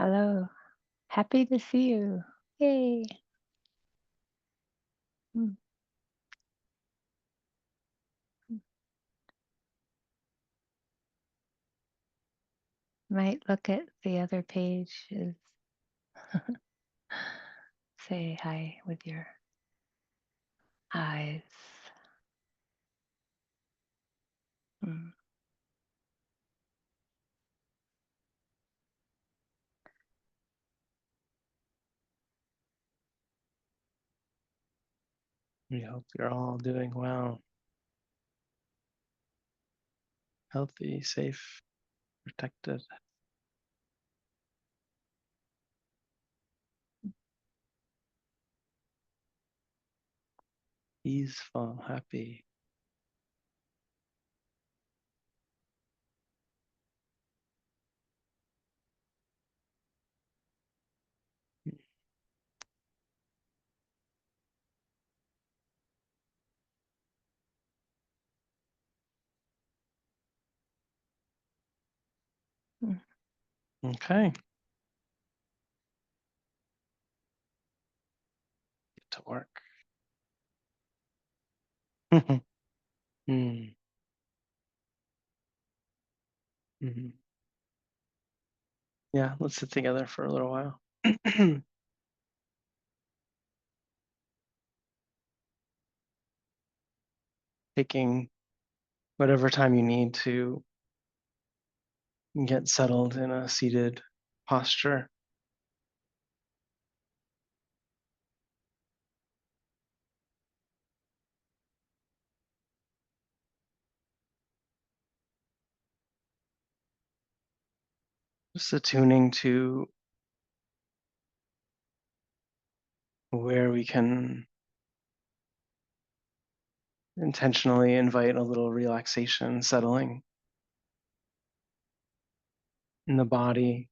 Hello. Happy to see you. Yay. Mm, mm. Might look at the other page is say hi with your eyes. Mm. We hope you're all doing well, healthy, safe, protected, easeful, happy. Mm. Okay, get to work. Mm, mhm. Yeah, let's sit together for a little while. Taking whatever time you need to get settled in a seated posture. Just attuning to where we can intentionally invite a little relaxation, settling in the body,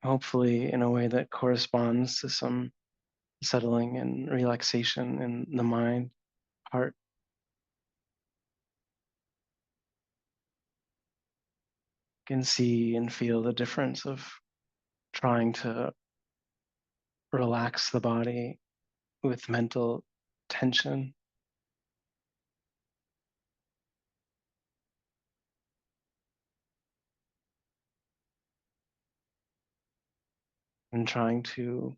hopefully in a way that corresponds to some settling and relaxation in the mind, heart. Can see and feel the difference of trying to relax the body with mental tension and trying to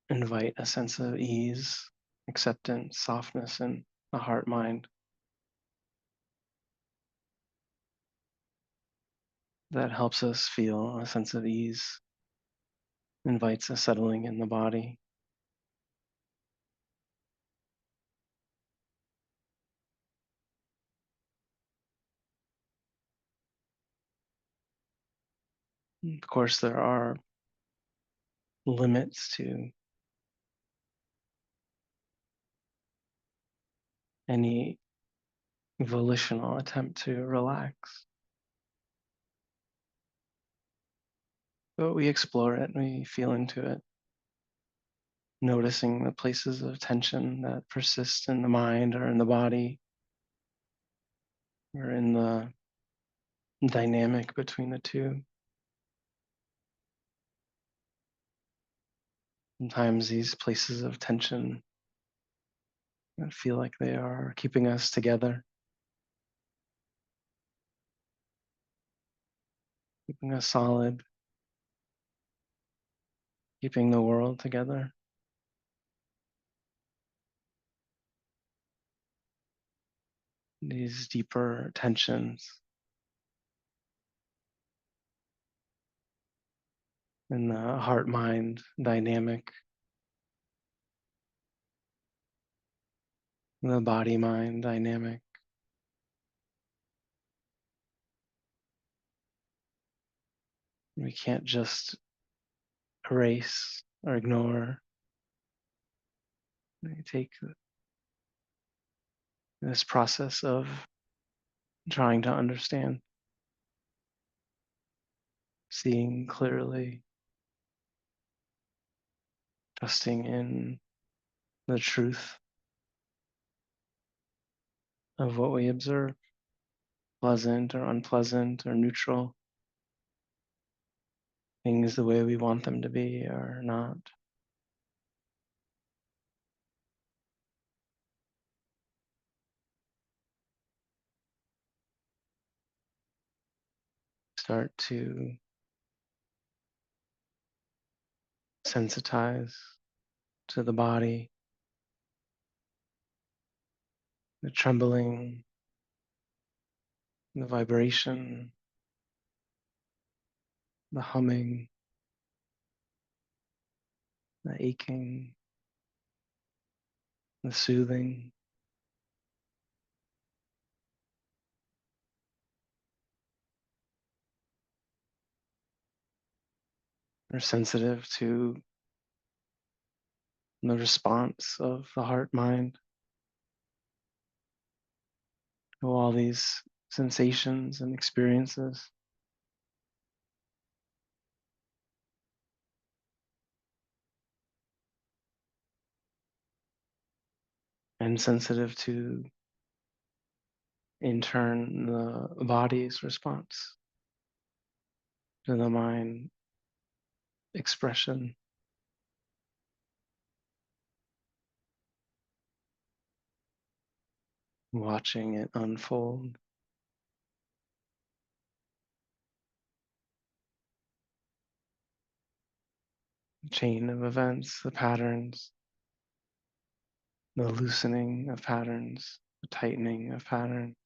invite a sense of ease, acceptance, softness in the heart mind that helps us feel a sense of ease, invites a settling in the body. Of course, there are limits to any volitional attempt to relax. But we explore it, we feel into it, noticing the places of tension that persist in the mind or in the body or in the dynamic between the two. Sometimes these places of tension feel like they are keeping us together, keeping us solid, keeping the world together. These deeper tensions in the heart mind dynamic, the body mind dynamic. We can't just erase or ignore. We take this process of trying to understand, seeing clearly, trusting in the truth of what we observe. pleasant or unpleasant or neutral, things the way we want them to be or not. Start to sensitize to the body, the trembling, the vibration, the humming, the aching, the soothing. We're sensitive to the response of the heart mind to all these sensations and experiences, and sensitive to, in turn, the body's response to the mind expression, watching it unfold. The chain of events, the patterns, the loosening of patterns, the tightening of patterns.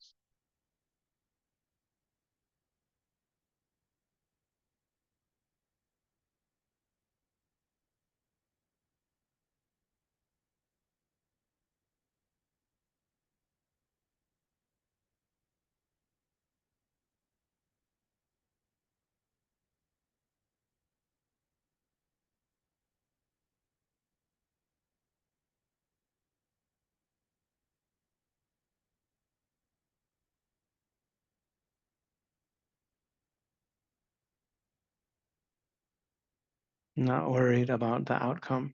Not worried about the outcome,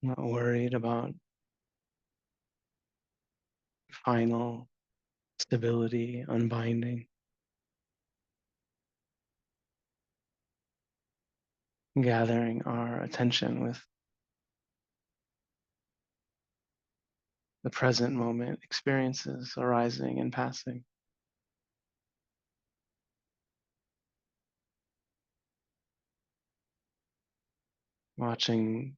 not worried about final stability, unbinding, gathering our attention with the present moment experiences arising and passing, watching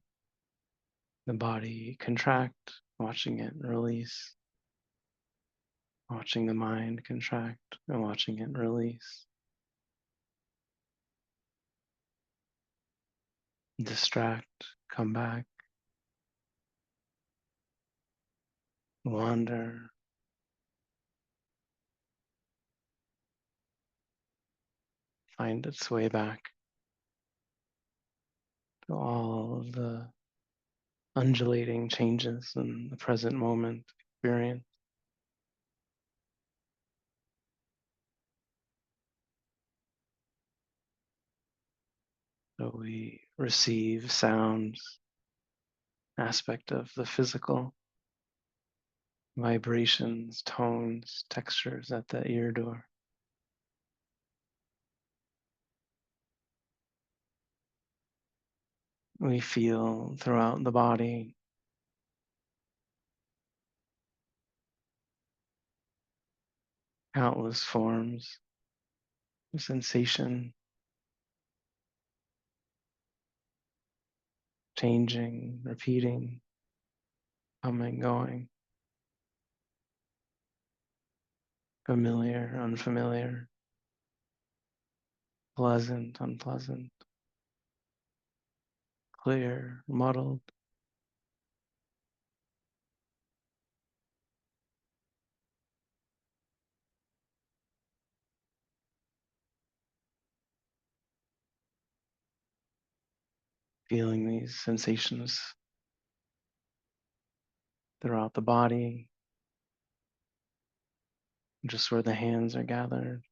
the body contract, watching it release, watching the mind contract and watching it release, distract, come back, wander, find its way back to all of the undulating changes in the present moment experience. So we receive sounds, aspect of the physical, vibrations, tones, textures at the ear door. We feel throughout the body countless forms of sensation, changing, repeating, coming, going, familiar, unfamiliar, pleasant, unpleasant, clear, muddled, feeling these sensations throughout the body, just where the hands are gathered,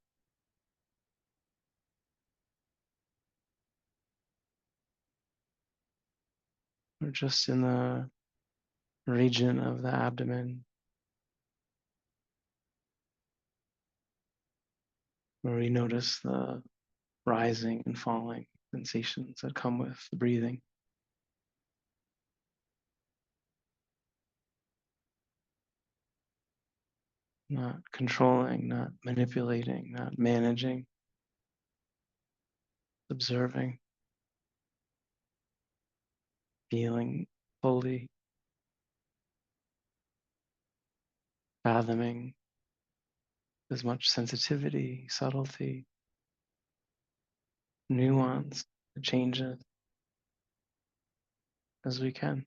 or just in the region of the abdomen, where we notice the rising and falling sensations that come with the breathing. Not controlling, not manipulating, not managing, observing, feeling fully, fathoming as much sensitivity, subtlety, nuance, changes as we can.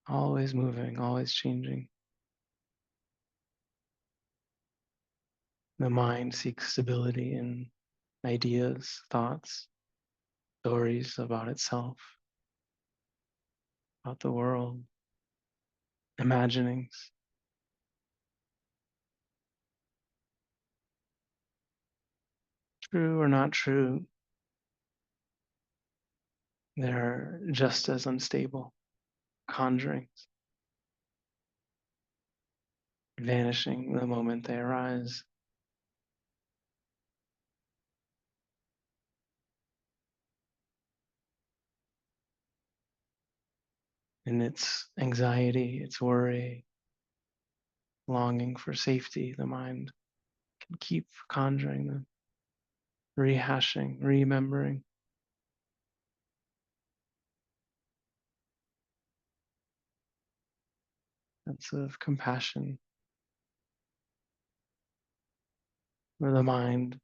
Always moving, always changing. The mind seeks stability in ideas, thoughts, stories about itself, about the world, imaginings. True or not true, they're just as unstable, conjurings, vanishing the moment they arise. In its anxiety, its worry, longing for safety, the mind can keep conjuring them, rehashing, remembering. Sense of compassion, where the mind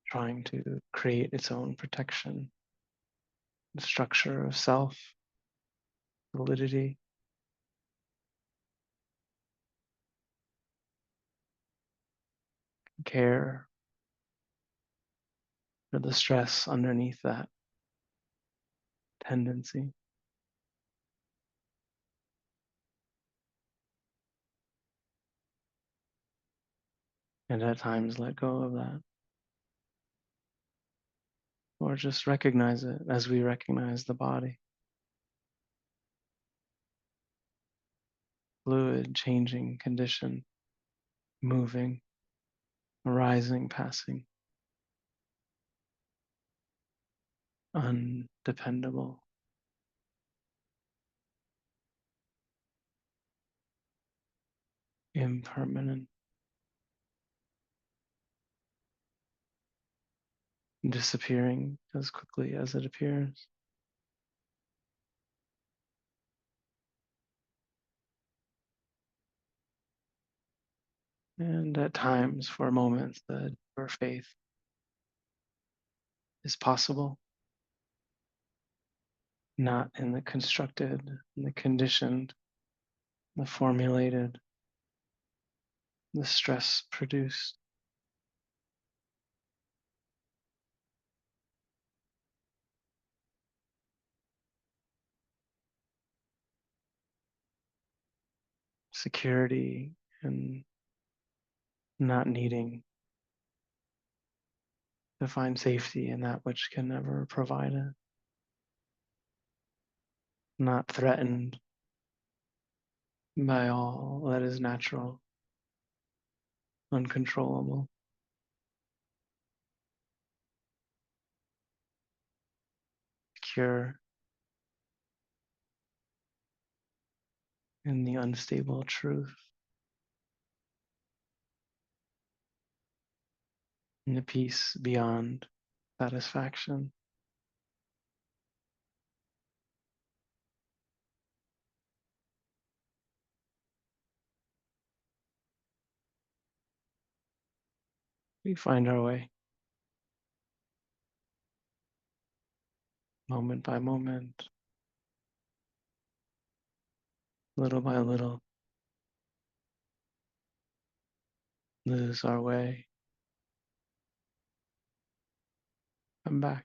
trying to create its own protection, the structure of self, validity, care for the stress underneath that tendency. And at times let go of that. Or just recognize it as we recognize the body. Fluid, changing condition, moving, arising, passing, undependable, impermanent, disappearing as quickly as it appears. And at times, for moments, that your faith is possible, not in the constructed, in the conditioned, the formulated, the stress produced. Security and not needing to find safety in that which can never provide it, not threatened by all that is natural, uncontrollable, secure in the unstable truth, in the peace beyond satisfaction. We find our way, moment by moment, little by little, lose our way, come back.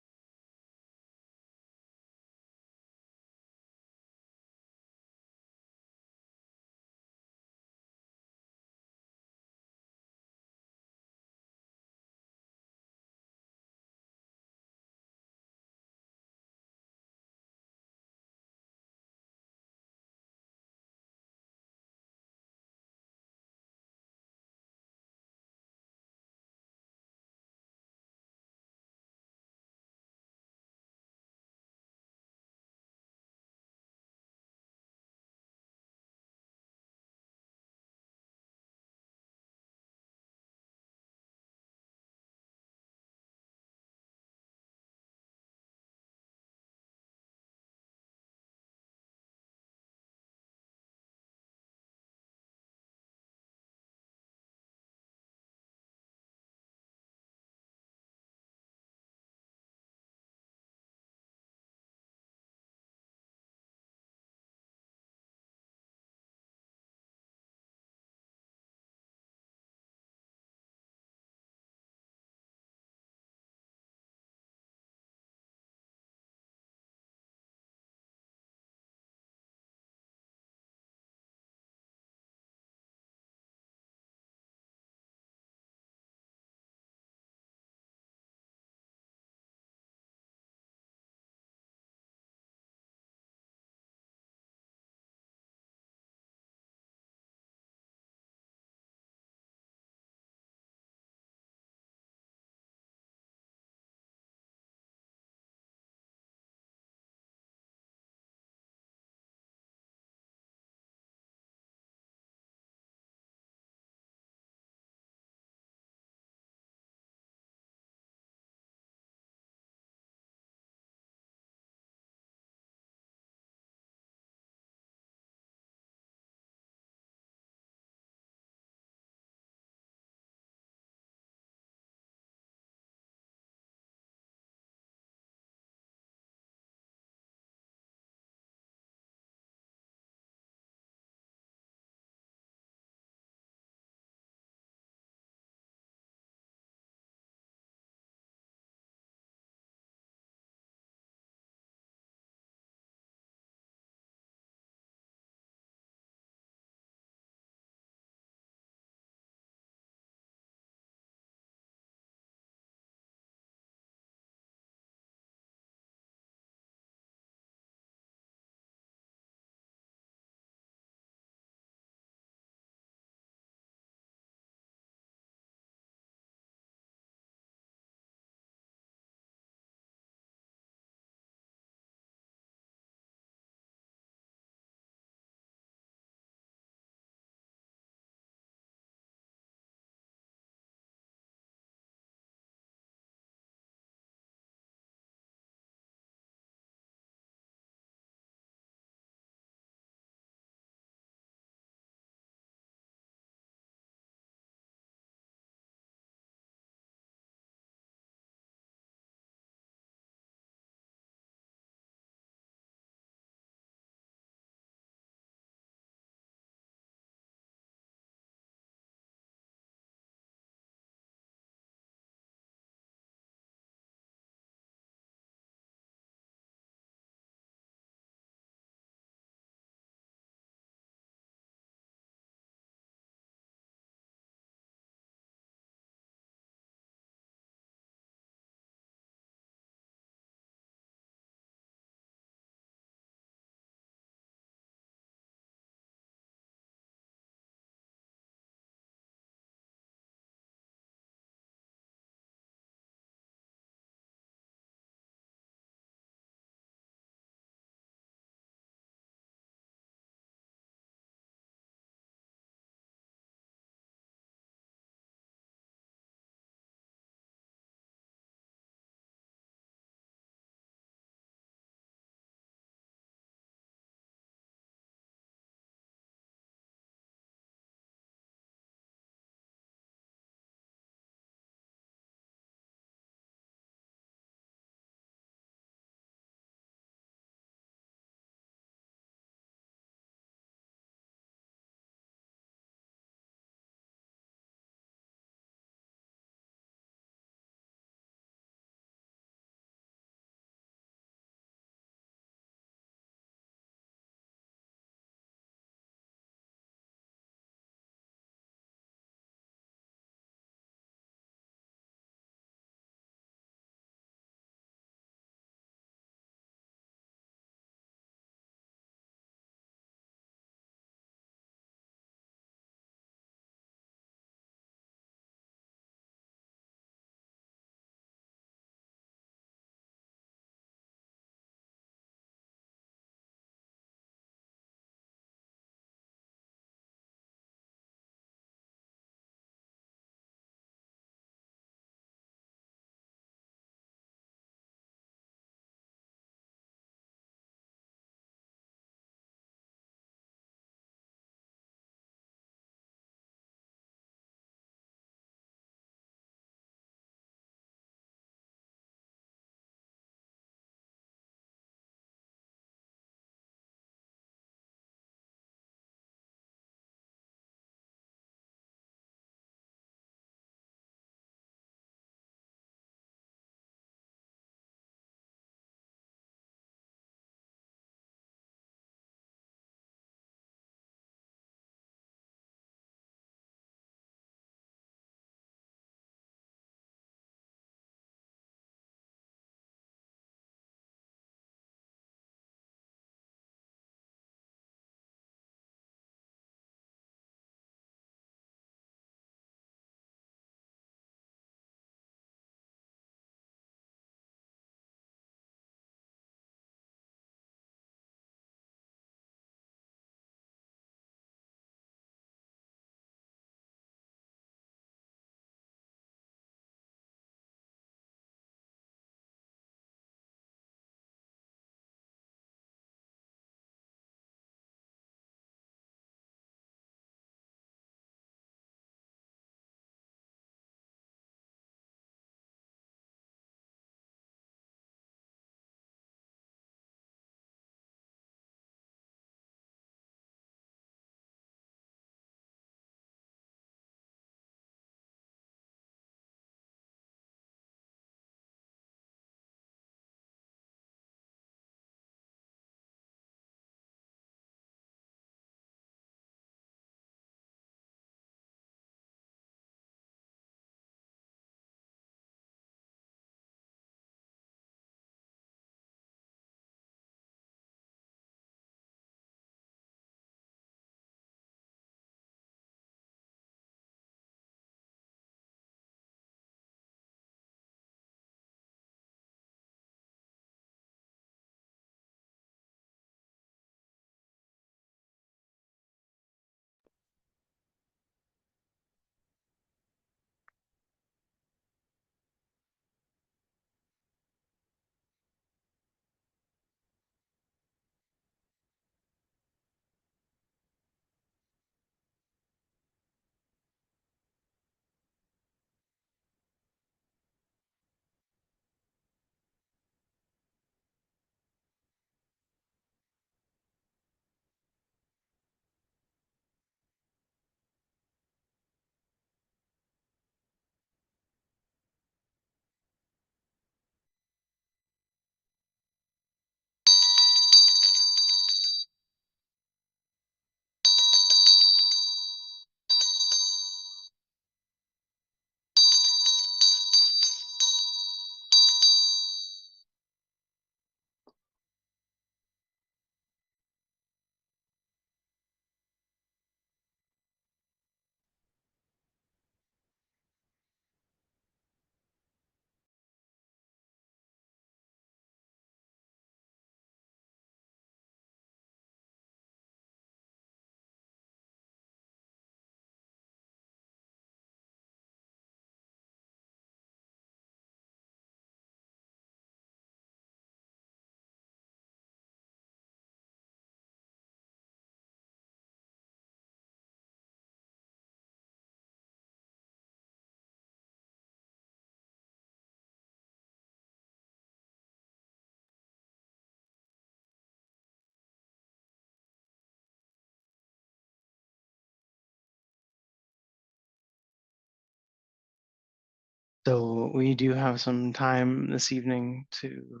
So we do have some time this evening to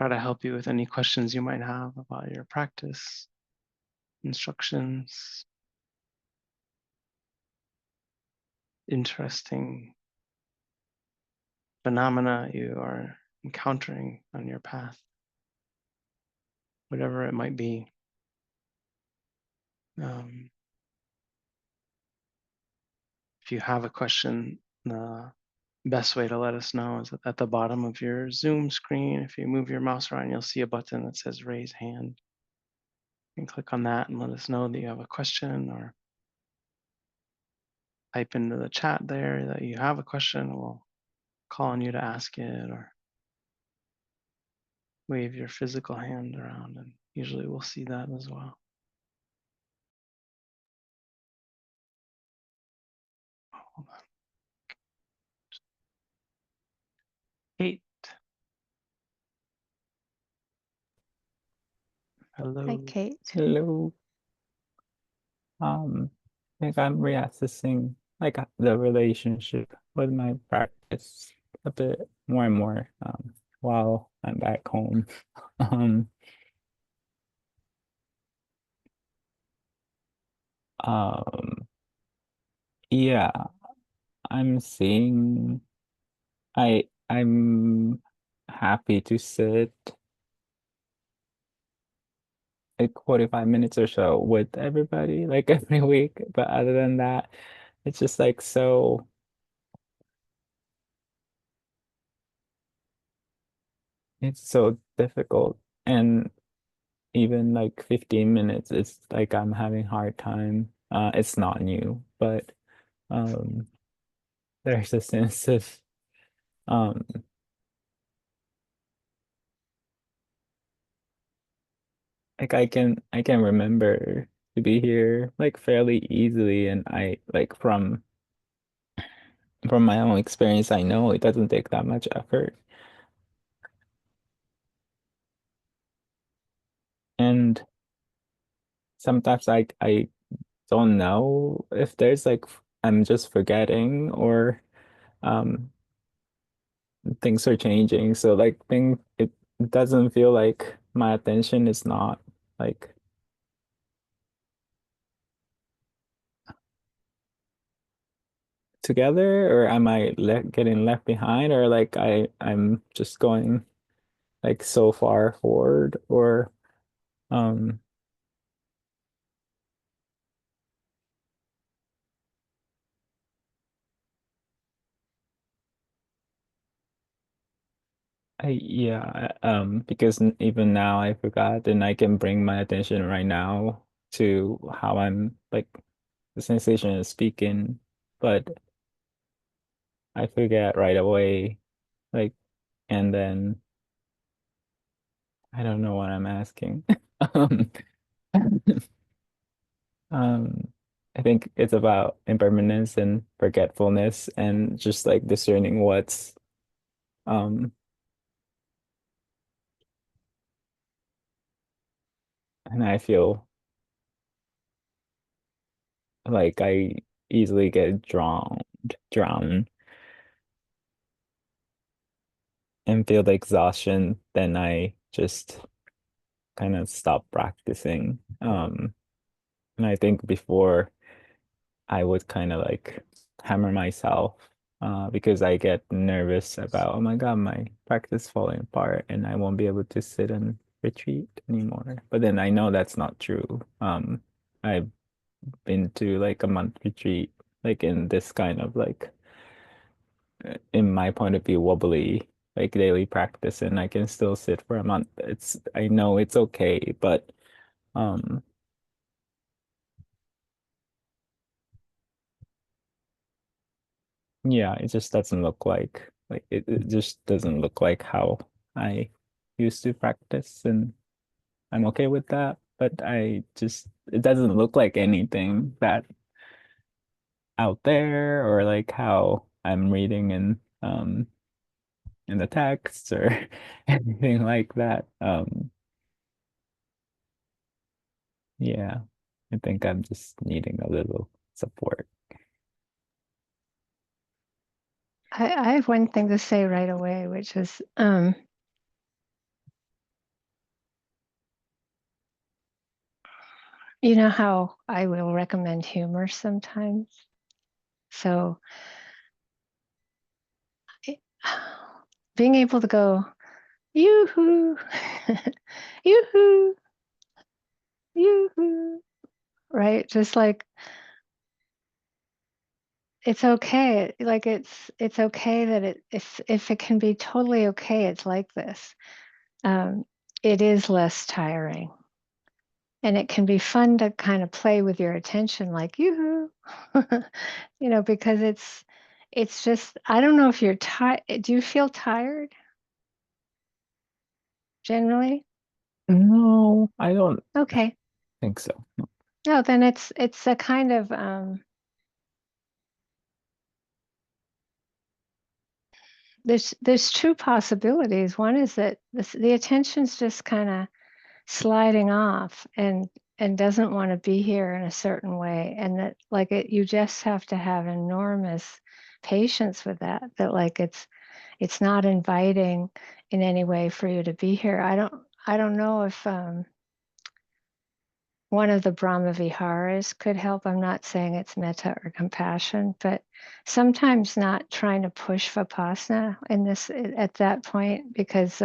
try to help you with any questions you might have about your practice, instructions, interesting phenomena you are encountering on your path, whatever it might be. Um, if you have a question, the best way to let us know is at the bottom of your Zoom screen. If you move your mouse around, you'll see a button that says raise hand. You can click on that and let us know that you have a question, or type into the chat there that you have a question. We'll call on you to ask it, or wave your physical hand around, and usually we'll see that as well. Hold on. Kate, Hi, hello. Kate. Hello. I think I'm reassessing like the relationship with my practice a bit more and more while I'm back home. Um, um, yeah, I'm seeing I'm happy to sit like 45 minutes or so with everybody like every week, but other than that, it's just like it's so difficult. And even like 15 minutes, it's like I'm having hard time. It's not new, but um there's a sense of um like I can remember to be here like fairly easily, and I like from my own experience, I know it doesn't take that much effort. And sometimes I don't know if there's like I'm just forgetting, or um things are changing. So like it doesn't feel like my attention is not like together, or am I getting left behind, or like I'm just going like so far forward, or um because even now I forgot, and I can bring my attention right now to how I'm like the sensation is speaking, but I forget right away, like, and then I don't know what I'm asking. Um, um, I think it's about impermanence and forgetfulness, and just like discerning what's um and I feel like I easily get drowned and feel the exhaustion, then I just kind of stop practicing. And I think before I would kind of like hammer myself because I get nervous about, oh my God, my practice falling apart and I won't be able to sit and retreat anymore. But then I know that's not true. I've been to like a month retreat, like in this kind of like, in my point of view, wobbly like daily practice, and I can still sit for a month. I know it's okay, but um yeah, it just doesn't look like it just doesn't look like how I used to practice, and I'm okay with that. But it doesn't look like anything that out there, or like how I'm reading in the texts or anything like that. Yeah, I think I'm just needing a little support. I have one thing to say right away, which is you know how I will recommend humor sometimes? So being able to go, yoo-hoo, yoo-hoo, yoo-hoo, right? Just like it's okay. Like it's okay that it's if it can be totally okay, it's like this. It is less tiring. And it can be fun to kind of play with your attention like yoo-hoo. You know, because it's just I don't know if you're tired. Do you feel tired generally? No, I don't Okay. think so. No. No, then it's a kind of there's two possibilities. One is that the attention's just kind of sliding off and doesn't want to be here in a certain way, and that like you just have to have enormous patience with that like it's not inviting in any way for you to be here. I don't know if one of the Brahma Viharas could help. I'm not saying it's metta or compassion, but sometimes not trying to push Vipassana in this at that point because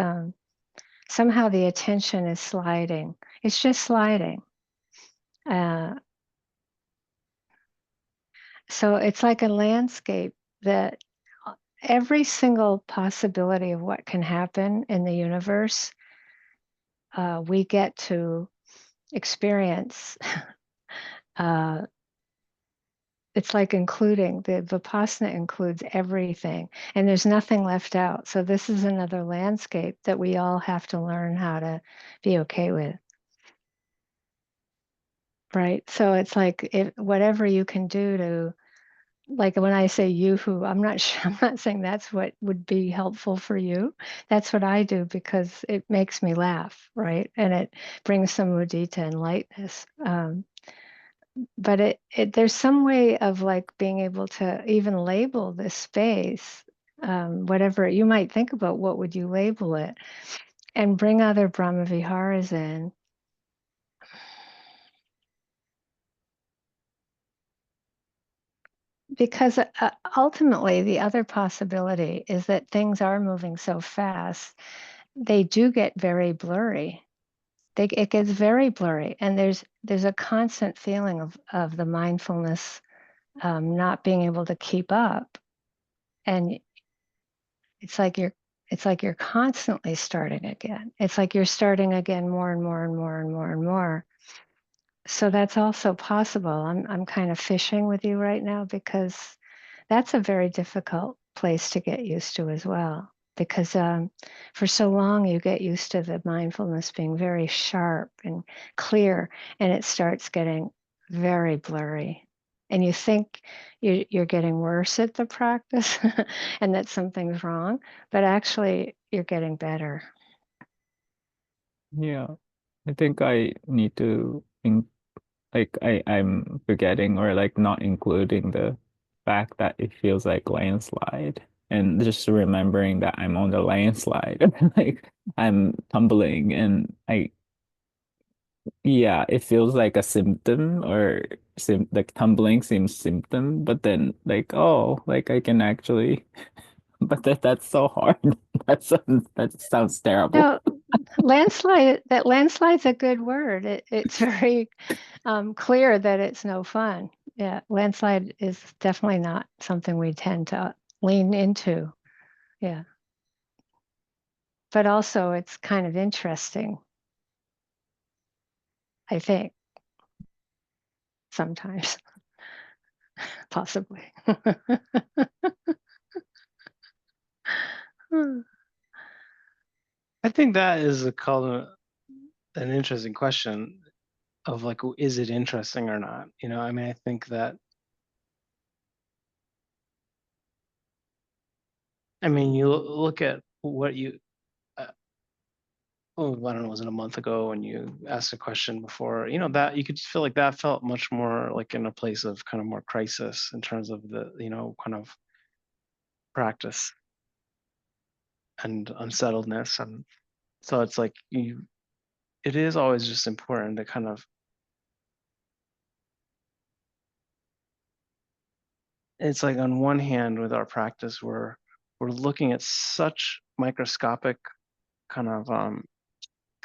somehow the attention is sliding. It's just sliding. Uh, so it's like a landscape that every single possibility of what can happen in the universe, we get to experience. uh, it's like including the Vipassana includes everything, and there's nothing left out. So this is another landscape that we all have to learn how to be okay with. Right. So it's like whatever you can do to, like when I say yoo-hoo, I'm not sure, I'm not saying that's what would be helpful for you. That's what I do because it makes me laugh, right? And it brings some mudita and lightness. But there's some way of like being able to even label this space, whatever you might think about, what would you label it, and bring other Brahma Viharas in. Because ultimately, the other possibility is that things are moving so fast, they do get very blurry. It gets very blurry, and there's a constant feeling of the mindfulness not being able to keep up, and it's like you're constantly starting again. It's like you're starting again more and more and more and more and more. So that's also possible. I'm kind of fishing with you right now because that's a very difficult place to get used to as well. Because for so long you get used to the mindfulness being very sharp and clear, and it starts getting very blurry. And you think you're getting worse at the practice and that something's wrong, but actually you're getting better. Yeah. I think I need to I'm forgetting or like not including the fact that it feels like landslide and just remembering that I'm on the landslide. Like I'm tumbling and yeah, it feels like a symptom or like tumbling seems symptom, but then like oh, like I can actually but that's so hard. That sounds terrible. No, landslide's a good word. It's very clear that it's no fun. Yeah, landslide is definitely not something we tend to lean into. Yeah. But also it's kind of interesting, I think, sometimes, possibly. I think that is an interesting question of like, is it interesting or not? You know, I mean, I think that, I mean, you look at what oh, I don't know, was it a month ago when you asked a question before, you know, that you could feel like that felt much more like in a place of kind of more crisis in terms of the, you know, kind of practice and unsettledness. And so it's like it is always just important to kind of, it's like on one hand with our practice, we're looking at such microscopic kind of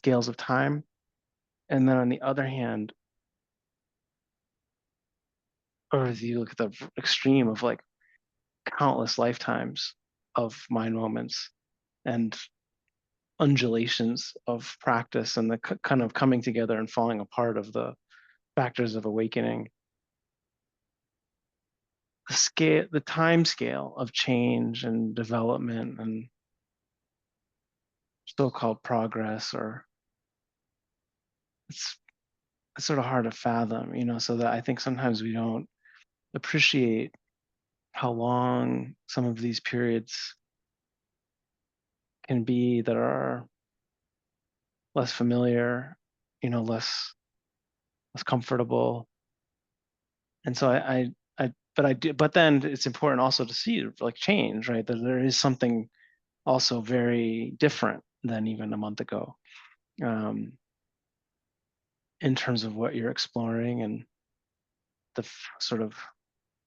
scales of time. And then on the other hand, or if you look at the extreme of like countless lifetimes of mind moments and undulations of practice and the kind of coming together and falling apart of the factors of awakening, the time scale of change and development and so-called progress, or it's sort of hard to fathom, so that I think sometimes we don't appreciate how long some of these periods can be that are less familiar, less comfortable. And so but then it's important also to see like change, right? That there is something also very different than even a month ago, in terms of what you're exploring and the sort of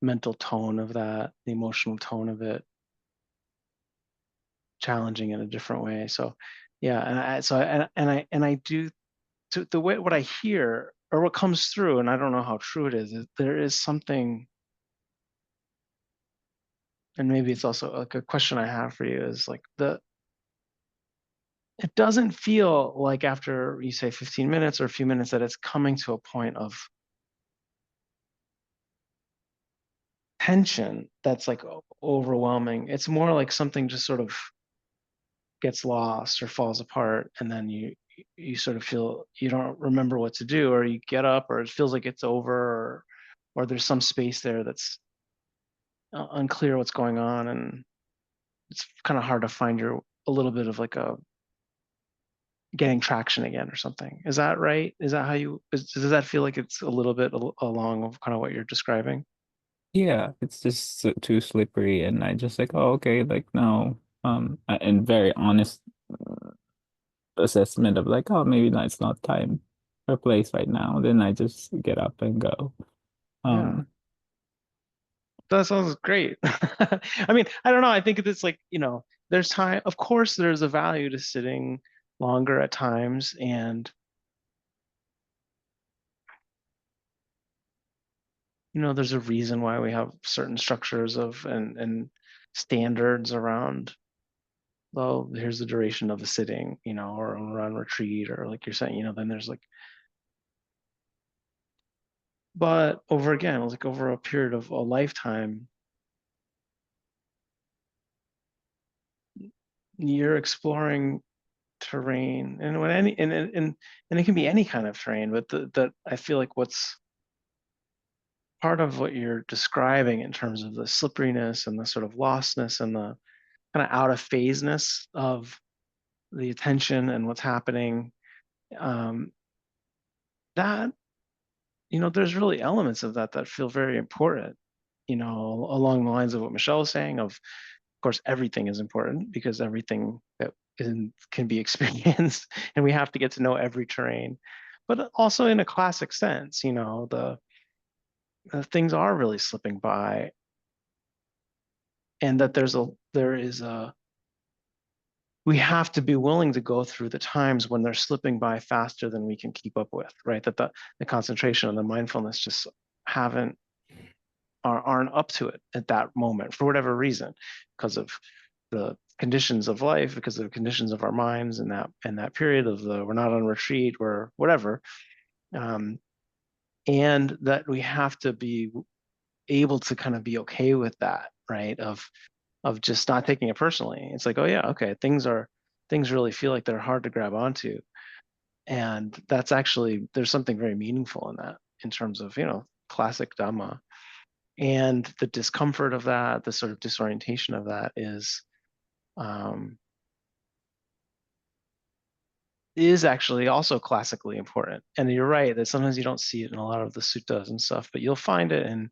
mental tone of that, the emotional tone of it, challenging in a different way. So yeah, and I do, to the way what I hear or what comes through, and I don't know how true it is there is something, and maybe it's also like a question I have for you is like it doesn't feel like after you say 15 minutes or a few minutes that it's coming to a point of tension that's like overwhelming. It's more like something just sort of gets lost or falls apart, and then you sort of feel you don't remember what to do, or you get up, or it feels like it's over, or there's some space there that's unclear what's going on, and it's kind of hard to find a little bit of like a getting traction again or something. Is that right? Is that how does that feel like it's a little bit along of kind of what you're describing? Yeah, it's just too slippery, and I just like, oh, okay, like no, and very honest assessment of like, oh, maybe that's not time or place right now. Then I just get up and go. Yeah, Um, that sounds great. I mean, I don't know. I think it's like, there's time. Of course, there's a value to sitting longer at times, and there's a reason why we have certain structures of and standards around, well, here's the duration of a sitting, or we're on retreat, or like you're saying, then there's like, but over a period of a lifetime, you're exploring terrain, and when and it can be any kind of terrain, but that I feel like what's part of what you're describing in terms of the slipperiness and the sort of lostness and the kind of out of phaseness of the attention and what's happening, that there's really elements of that feel very important, along the lines of what Michelle was saying. Of course, everything is important because everything that can be experienced, and we have to get to know every terrain. But also in a classic sense, the things are really slipping by, and that we have to be willing to go through the times when they're slipping by faster than we can keep up with, right? That the concentration and the mindfulness just aren't up to it at that moment for whatever reason, because of the conditions of life, because of the conditions of our minds in that period of we're not on retreat or whatever, and that we have to be able to kind of be okay with that, right? Of just not taking it personally. It's like, oh yeah, okay, things really feel like they're hard to grab onto, and that's actually, there's something very meaningful in that, in terms of classic Dhamma. And the discomfort of that, the sort of disorientation of that is actually also classically important. And you're right that sometimes you don't see it in a lot of the suttas and stuff, but you'll find it in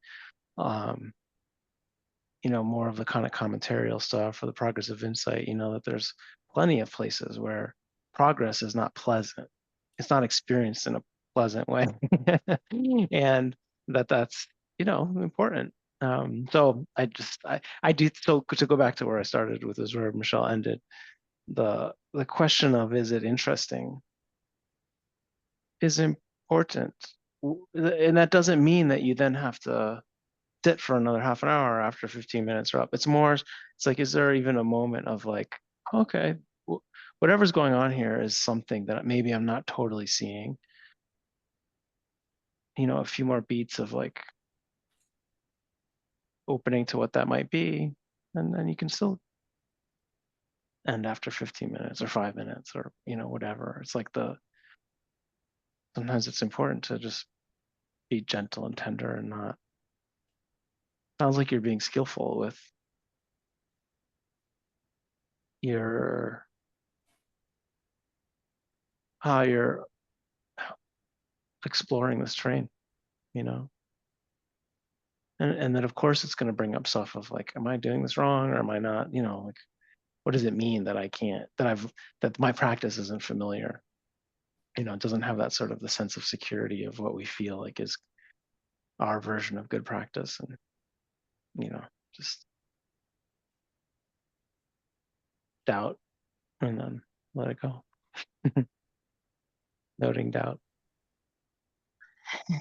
more of the kind of commentarial stuff or the progressive insight, that there's plenty of places where progress is not pleasant. It's not experienced in a pleasant way. And that's, important. So I do, so to go back to where I started with is where Michelle ended, the question of, is it interesting, is important. And that doesn't mean that you then have to sit for another half an hour after 15 minutes are up. It's more, it's like, is there even a moment of like, okay, whatever's going on here is something that maybe I'm not totally seeing. A few more beats of like opening to what that might be. And then you can still end after 15 minutes or 5 minutes or, whatever. It's like sometimes it's important to just be gentle and tender and not, sounds like you're being skillful with your, how you're exploring this terrain, and then of course it's going to bring up stuff of like, am I doing this wrong or am I not, like, what does it mean that I can't, that my practice isn't familiar, it doesn't have that sort of the sense of security of what we feel like is our version of good practice, and just doubt and then let it go. Noting doubt.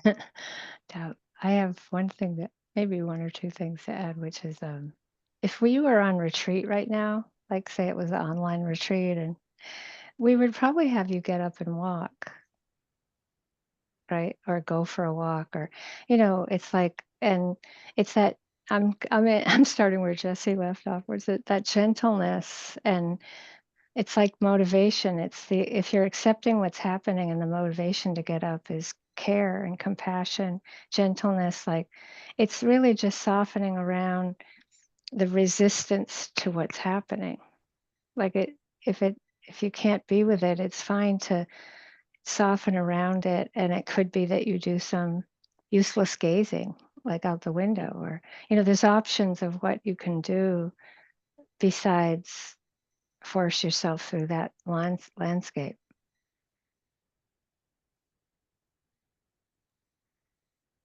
Doubt. I have one thing that, maybe one or two things to add, which is if we were on retreat right now, like say it was an online retreat, and we would probably have you get up and walk, right? Or go for a walk, or it's like, and it's that I'm starting where Jesse left off, was that gentleness, and it's like motivation. It's if you're accepting what's happening, and the motivation to get up is care and compassion, gentleness, like it's really just softening around the resistance to what's happening. Like if you can't be with it, it's fine to soften around it, and it could be that you do some useless gazing, like out the window, or there's options of what you can do besides force yourself through that landscape.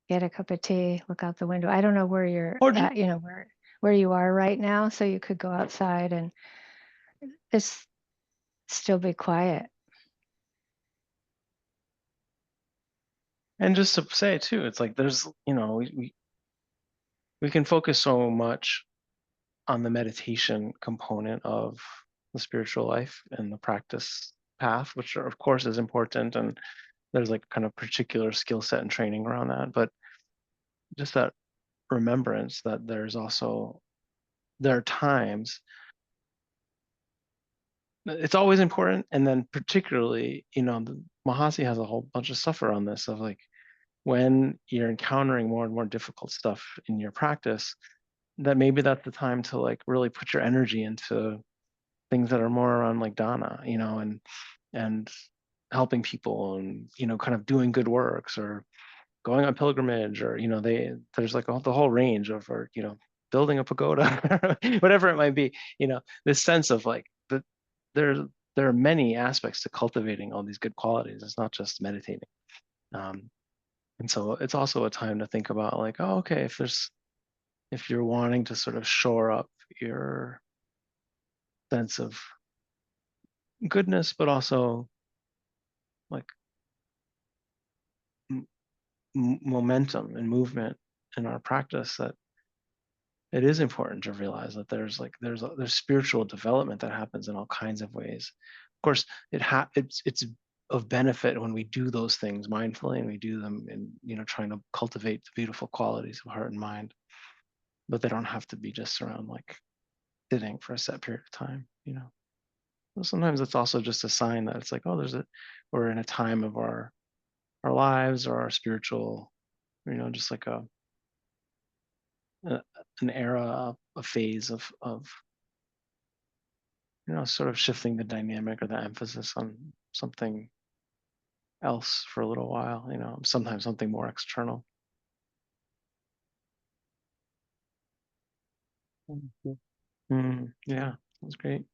Get a cup of tea, look out the window. I don't know where you're at, where you are right now, so you could go outside and just still be quiet. And just to say too, it's like there's, we can focus so much on the meditation component of the spiritual life and the practice path, which of course is important, and there's like kind of particular skill set and training around that, but just that remembrance that there are times, it's always important, and then particularly, the Mahasi has a whole bunch of stuff around this of like, when you're encountering more and more difficult stuff in your practice, that maybe that's the time to like really put your energy into things that are more around like dana, and helping people, and kind of doing good works, or going on pilgrimage, or there's like the whole range of, or building a pagoda, whatever it might be, this sense of like there there are many aspects to cultivating all these good qualities. It's not just meditating. And so it's also a time to think about like, oh, okay, if you're wanting to sort of shore up your sense of goodness, but also like momentum and movement in our practice, that it is important to realize that there's spiritual development that happens in all kinds of ways. Of course, it's of benefit when we do those things mindfully, and we do them in trying to cultivate the beautiful qualities of heart and mind, but they don't have to be just around like sitting for a set period of time. So sometimes it's also just a sign that it's like, oh, we're in a time of our lives, or our spiritual, just like an era, a phase of sort of shifting the dynamic or the emphasis on something else for a little while, sometimes something more external. Yeah, that's great.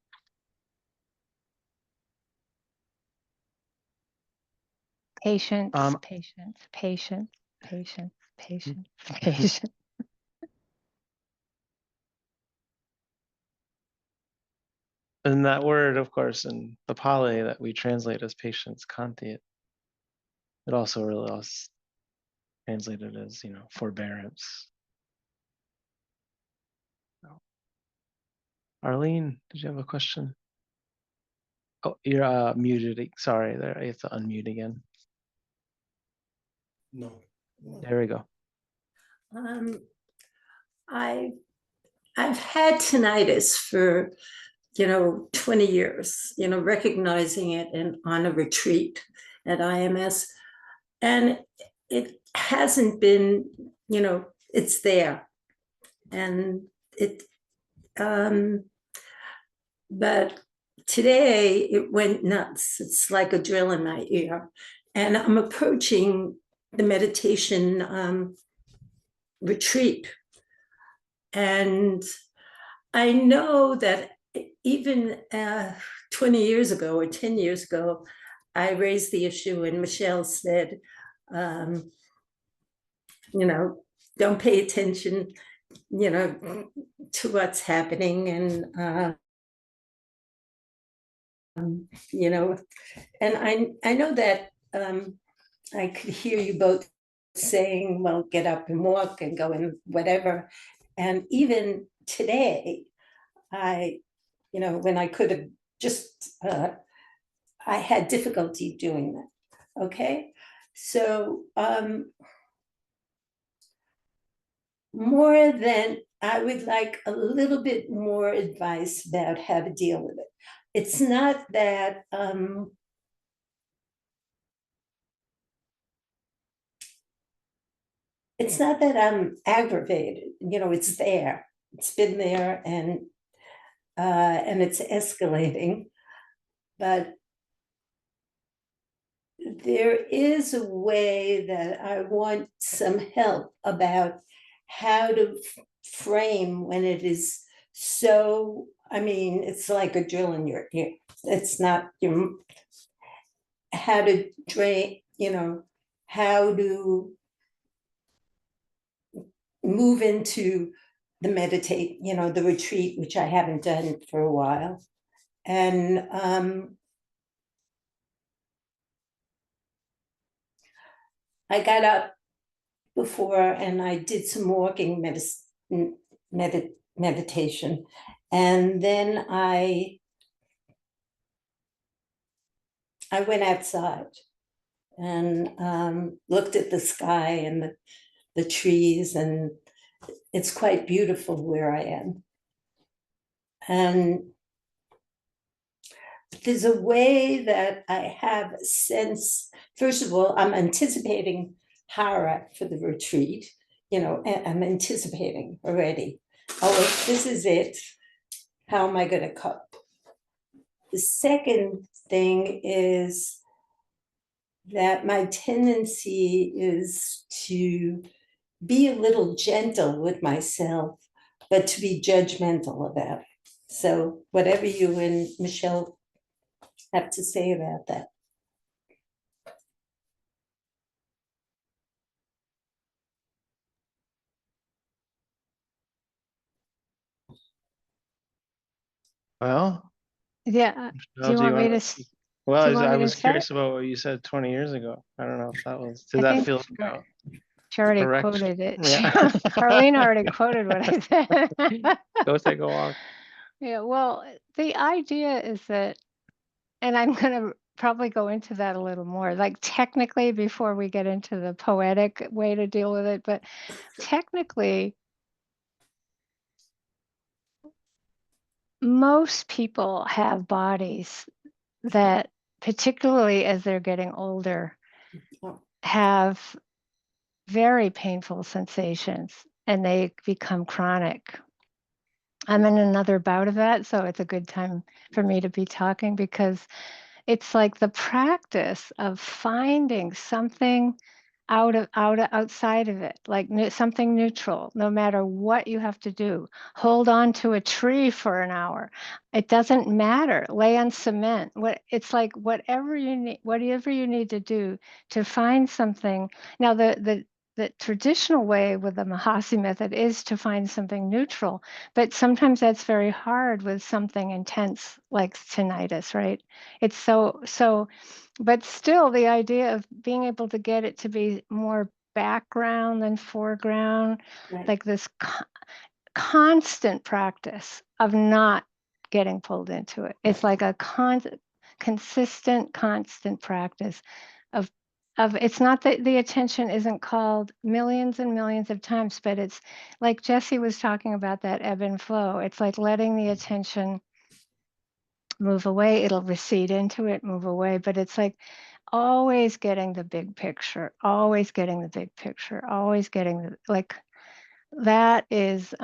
Patience, Um, patience, patience, patience, patience, patience. And that word, of course, in the Pali that we translate as patience, kanti, it also really is translated as, forbearance. So, Arlene, did you have a question? Oh, you're muted. Sorry, there I have to unmute again. No. There we go. I've had tinnitus for 20 years, recognizing it on a retreat at IMS. And it hasn't been, it's there. And but today it went nuts. It's like a drill in my ear. And I'm approaching the meditation retreat. And I know that even 20 years ago or 10 years ago, I raised the issue and Michele said, don't pay attention, to what's happening. And, and I know that I could hear you both saying, well, get up and walk and go and whatever. And even today, when I could have just, I had difficulty doing that. Okay. So, more than I would like a little bit more advice about how to deal with it. It's not that, it's not that I'm aggravated, it's there, it's been there, and it's escalating, but there is a way that I want some help about how to frame when it is so, it's like a drill in your ear. It's not how to drain, how to move into the the retreat, which I haven't done for a while. And I got up before and I did some walking meditation. And then I went outside and looked at the sky and the trees, and it's quite beautiful where I am. And there's a way that I have a sense, first of all, I'm anticipating Hara for the retreat, I'm anticipating already. Oh, if this is it, how am I going to cope? The second thing is that my tendency is to be a little gentle with myself, but to be judgmental about it. So whatever you and Michele have to say about that. Well, Yeah. Michelle, Do you want me wanna- to? Well, do you want I me to was curious start? about what you said 20 years ago. I don't know if that was, I did that think feel she already correct? quoted it. Yeah. Arlene already quoted what I said. Go take a walk. Yeah, well, the idea is that, and I'm going to probably go into that a little more, like technically before we get into the poetic way to deal with it, but technically, most people have bodies that, particularly as they're getting older, have very painful sensations and they become chronic. I'm in another bout of that, so it's a good time for me to be talking because it's like the practice of finding something outside of it, like something neutral, no matter what you have to do. Hold on to a tree for an hour. It doesn't matter. Lay on cement. It's like whatever you need to do to find something. Now the traditional way with the Mahasi method is to find something neutral, but sometimes that's very hard with something intense like tinnitus, right? It's so, but still the idea of being able to get it to be more background than foreground, Right. like this constant practice of not getting pulled into it. It's like a consistent practice of it's not that the attention isn't called millions and millions of times, but it's like Jesse was talking about, that ebb and flow. It's like letting the attention move away. It'll recede into it, move away, but it's like always getting the big picture, always getting the big picture, always getting the, like, that is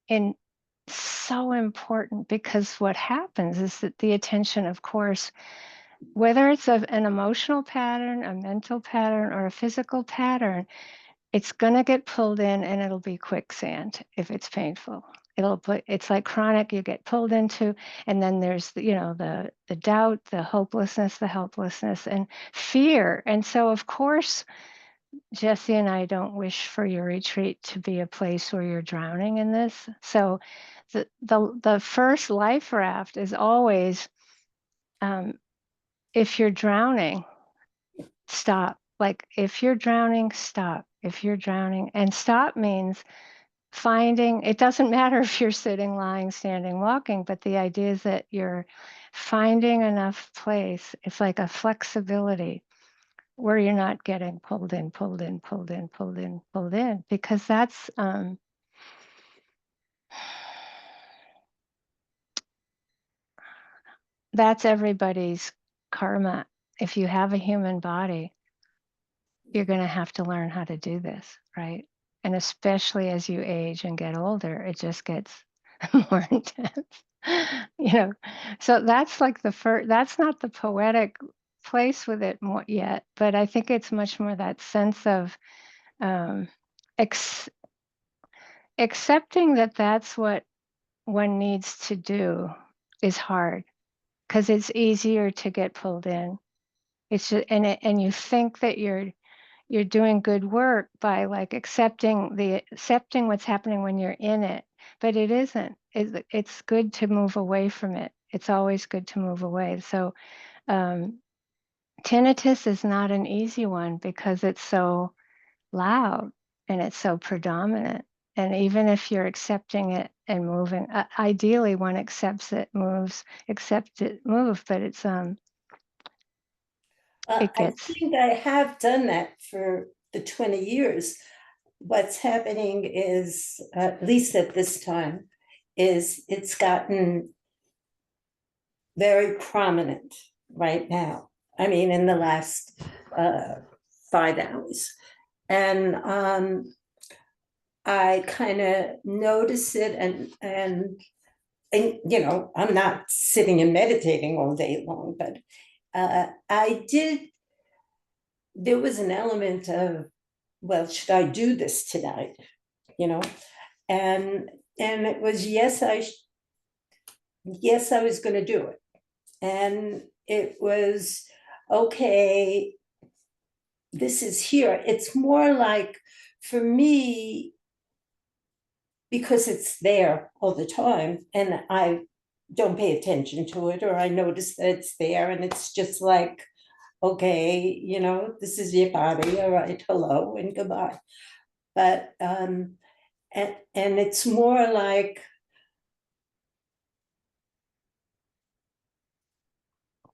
in so important, because what happens is that the attention, of course, whether it's an emotional pattern, a mental pattern, or a physical pattern, it's going to get pulled in, and it'll be quicksand if it's painful. It's like chronic, you get pulled into, and then there's the doubt, the hopelessness, the helplessness, and fear. And so, of course, Jesse and I don't wish for your retreat to be a place where you're drowning in this. So the first life raft is always, if you're drowning, stop. Like, if you're drowning, stop. If you're drowning, and stop means finding, it doesn't matter if you're sitting, lying, standing, walking, but the idea is that you're finding enough place. It's like a flexibility where you're not getting pulled in, because that's everybody's karma. If you have a human body, you're going to have to learn how to do this, right? And especially as you age and get older, it just gets more intense, So that's like that's not the poetic place with it more yet, but I think it's much more that sense of accepting that that's what one needs to do is hard, because it's easier to get pulled in. It's just, and you think that you're doing good work by like accepting what's happening when you're in it, but it isn't. It's good to move away from it. It's always good to move away. So tinnitus is not an easy one because it's so loud and it's so predominant. And even if you're accepting it and moving, ideally one accepts it, moves, accept it, move, but it's it I gets, think I have done that for the 20 years. What's happening is, at least at this time, is it's gotten very prominent right now. I mean, in the last 5 hours. And I kind of notice it, and I'm not sitting and meditating all day long, but there was an element of, well, should I do this tonight? And it was, yes, I was going to do it. And it was, okay, this is here. It's more like, for me, because it's there all the time, and I don't pay attention to it, or I notice that it's there, and it's just like, okay, this is your body, all right, hello and goodbye. But and it's more like,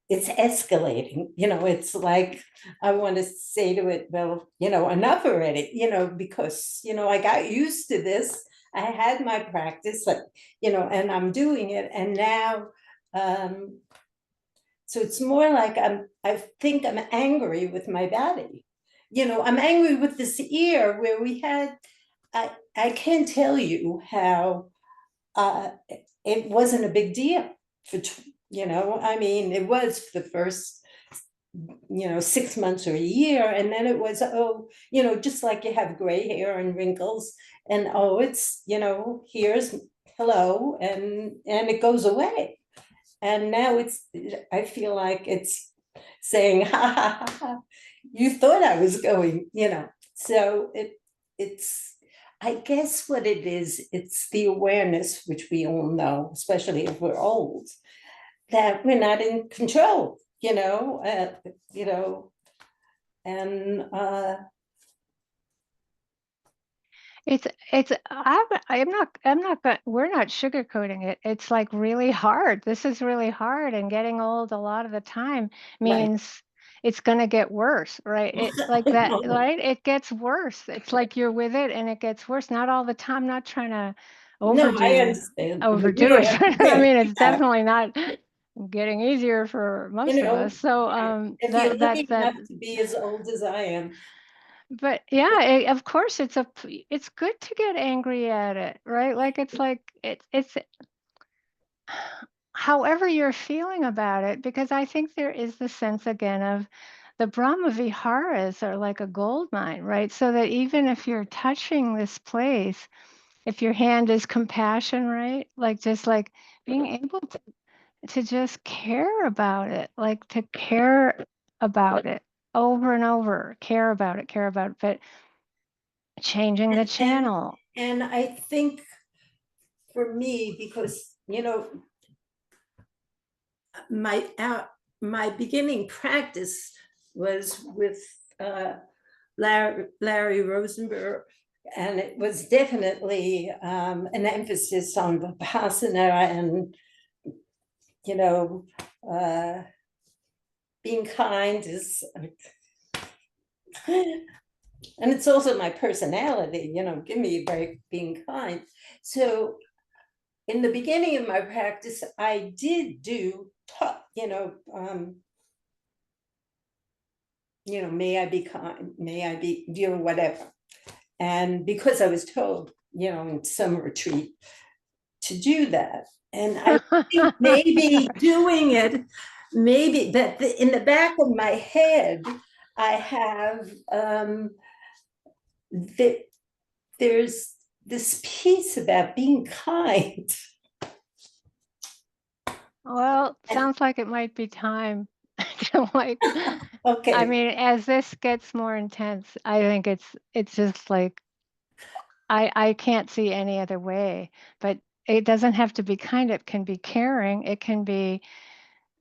it's escalating, it's like, I want to say to it, well, enough already, because, I got used to this. I had my practice, like, and I'm doing it. And now, so it's more like I think I'm angry with my body. I'm angry with this ear where we had, I can't tell you how it wasn't a big deal for, I mean, it was for the first 6 months or a year. And then it was, oh, just like you have gray hair and wrinkles, and oh, it's, here's hello, and it goes away. And now I feel like it's saying, ha ha ha, ha, you thought I was going, So it's, I guess what it is, it's the awareness, which we all know, especially if we're old, that we're not in control, and I'm not we're not sugarcoating it. It's like really hard. This is really hard, and getting old a lot of the time means it's going to get worse, right? It like that, right? It gets worse. It's like you're with it and it gets worse. Not all the time. I'm not trying to overdo it. I mean, it's definitely not getting easier for most of us. So if you're lucky enough to be as old as I am. But yeah, of course it's good to get angry at it, right? Like it's however you're feeling about it, because I think there is the sense again of the Brahma Viharas are like a gold mine, right? So that even if you're touching this place, if your hand is compassion, right? Like just like being able to just care about it, like to care about it over and over, care about it, but changing the channel. And I think for me, because my beginning practice was with Larry Rosenberg, and it was definitely an emphasis on Vipassana and being kind is, and it's also my personality, give me a break, being kind. So in the beginning of my practice, I did do, may I be kind, may I be, whatever. And because I was told, in some retreat to do that. And I think maybe doing it, maybe that in the back of my head, I have that there's this piece about being kind. Well, sounds like it might be time to like, okay. I mean, as this gets more intense, I think it's just like, I can't see any other way, but it doesn't have to be kind. It can be caring. It can be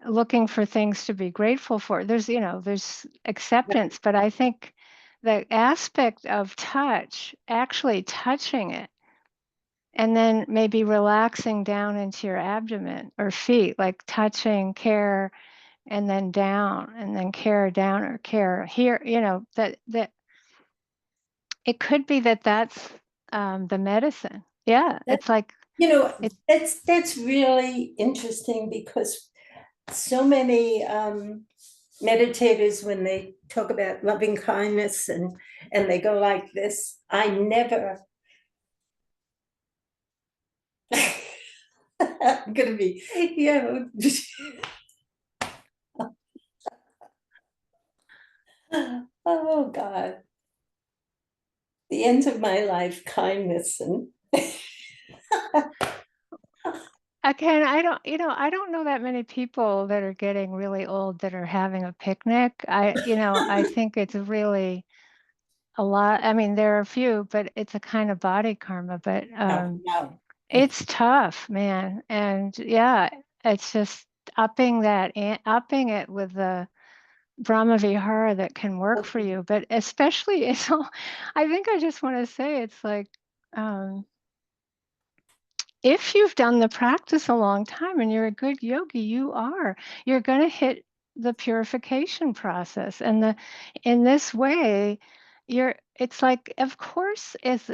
looking for things to be grateful for. There's acceptance, but I think the aspect of touch, actually touching it, and then maybe relaxing down into your abdomen or feet, like touching, care, and then down, and then care down, or care here, that it could be that's the medicine. Yeah, it's like, that's really interesting, because so many meditators, when they talk about loving kindness and they go like this, I never I'm gonna be, oh God, the end of my life, kindness. And again, I don't know that many people that are getting really old that are having a picnic. I think it's really a lot. I mean, there are a few, but it's a kind of body karma, but no. it's tough, man. And yeah, it's just upping it with the Brahma Vihara that can work for you. But especially, I think I just want to say, it's like, if you've done the practice a long time and you're a good yogi, you're going to hit the purification process. And in this way, it's like, of course, as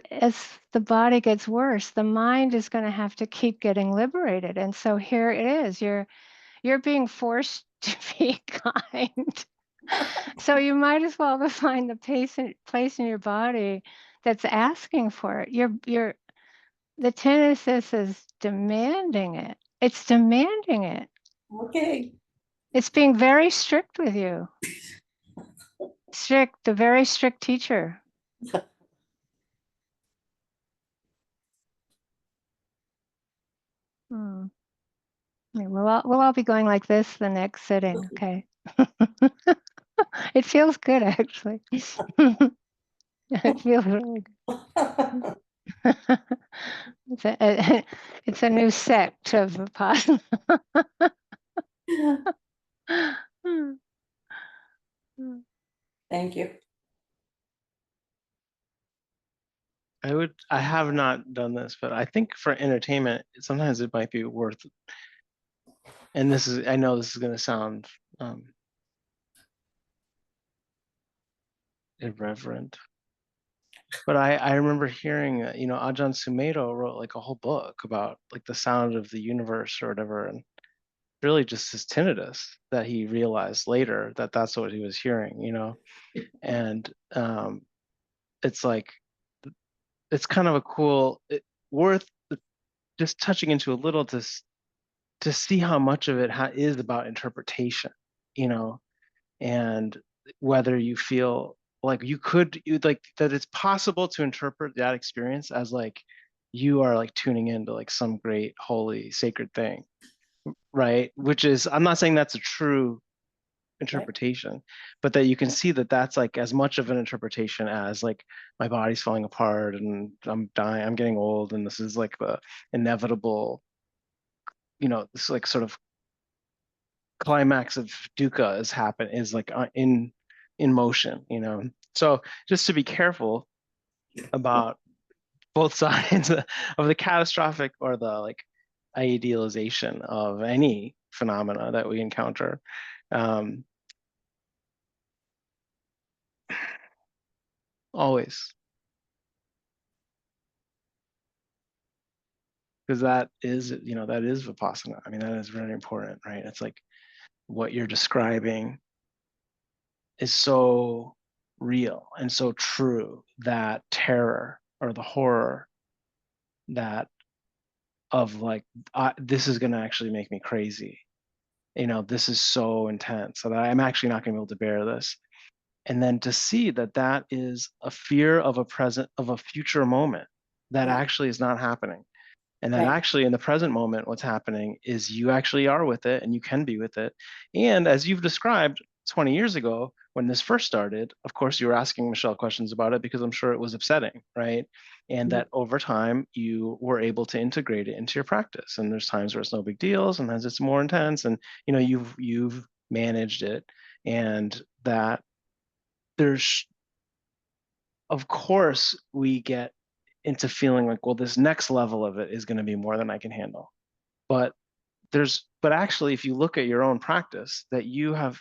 the body gets worse, the mind is going to have to keep getting liberated. And so here it is, you're being forced to be kind. So you might as well find the place in your body that's asking for it. The tennis is demanding it. It's demanding it. Okay. It's being very strict with you. Strict, a very strict teacher. Hmm. Yeah, we'll all be going like this the next sitting. Okay. It feels good, actually. It feels really good. It's a new sect of Vipassana. Thank you. I have not done this, but I think for entertainment, sometimes it might be worth, and this is, I know this is going to sound irreverent, but I remember hearing, you know, Ajahn Sumedho wrote like a whole book about like the sound of the universe or whatever, and really just his tinnitus that he realized later that that's what he was hearing, you know, and it's like, it's kind of a cool, worth just touching into a little to see how much of it is about interpretation, you know, and whether you feel like you like that it's possible to interpret that experience as like you are like tuning into like some great holy sacred thing, right? Which is, I'm not saying that's a true interpretation, but that you can see that that's like as much of an interpretation as like my body's falling apart and I'm dying, I'm getting old, and this is like the inevitable, you know, this like sort of climax of dukkha is like in motion, you know. So just to be careful about both sides of the catastrophic or the like idealization of any phenomena that we encounter. Always, because that is, you know, that is Vipassana. I mean, that is very important, right? It's like what you're describing is so real and so true, that terror or the horror that of like, this is going to actually make me crazy, you know, this is so intense so that I'm actually not going to be able to bear this. And then to see that that is a fear of a future moment that actually is not happening. And that Right. actually in the present moment, what's happening is you actually are with it and you can be with it. And as you've described 20 years ago, when this first started, of course, you were asking Michele questions about it because I'm sure it was upsetting, right? And that over time, you were able to integrate it into your practice. And there's times where it's no big deal, sometimes it's more intense, and you know, you've managed it. And that there's, of course, we get into feeling like, well, this next level of it is going to be more than I can handle. But actually, if you look at your own practice, that you have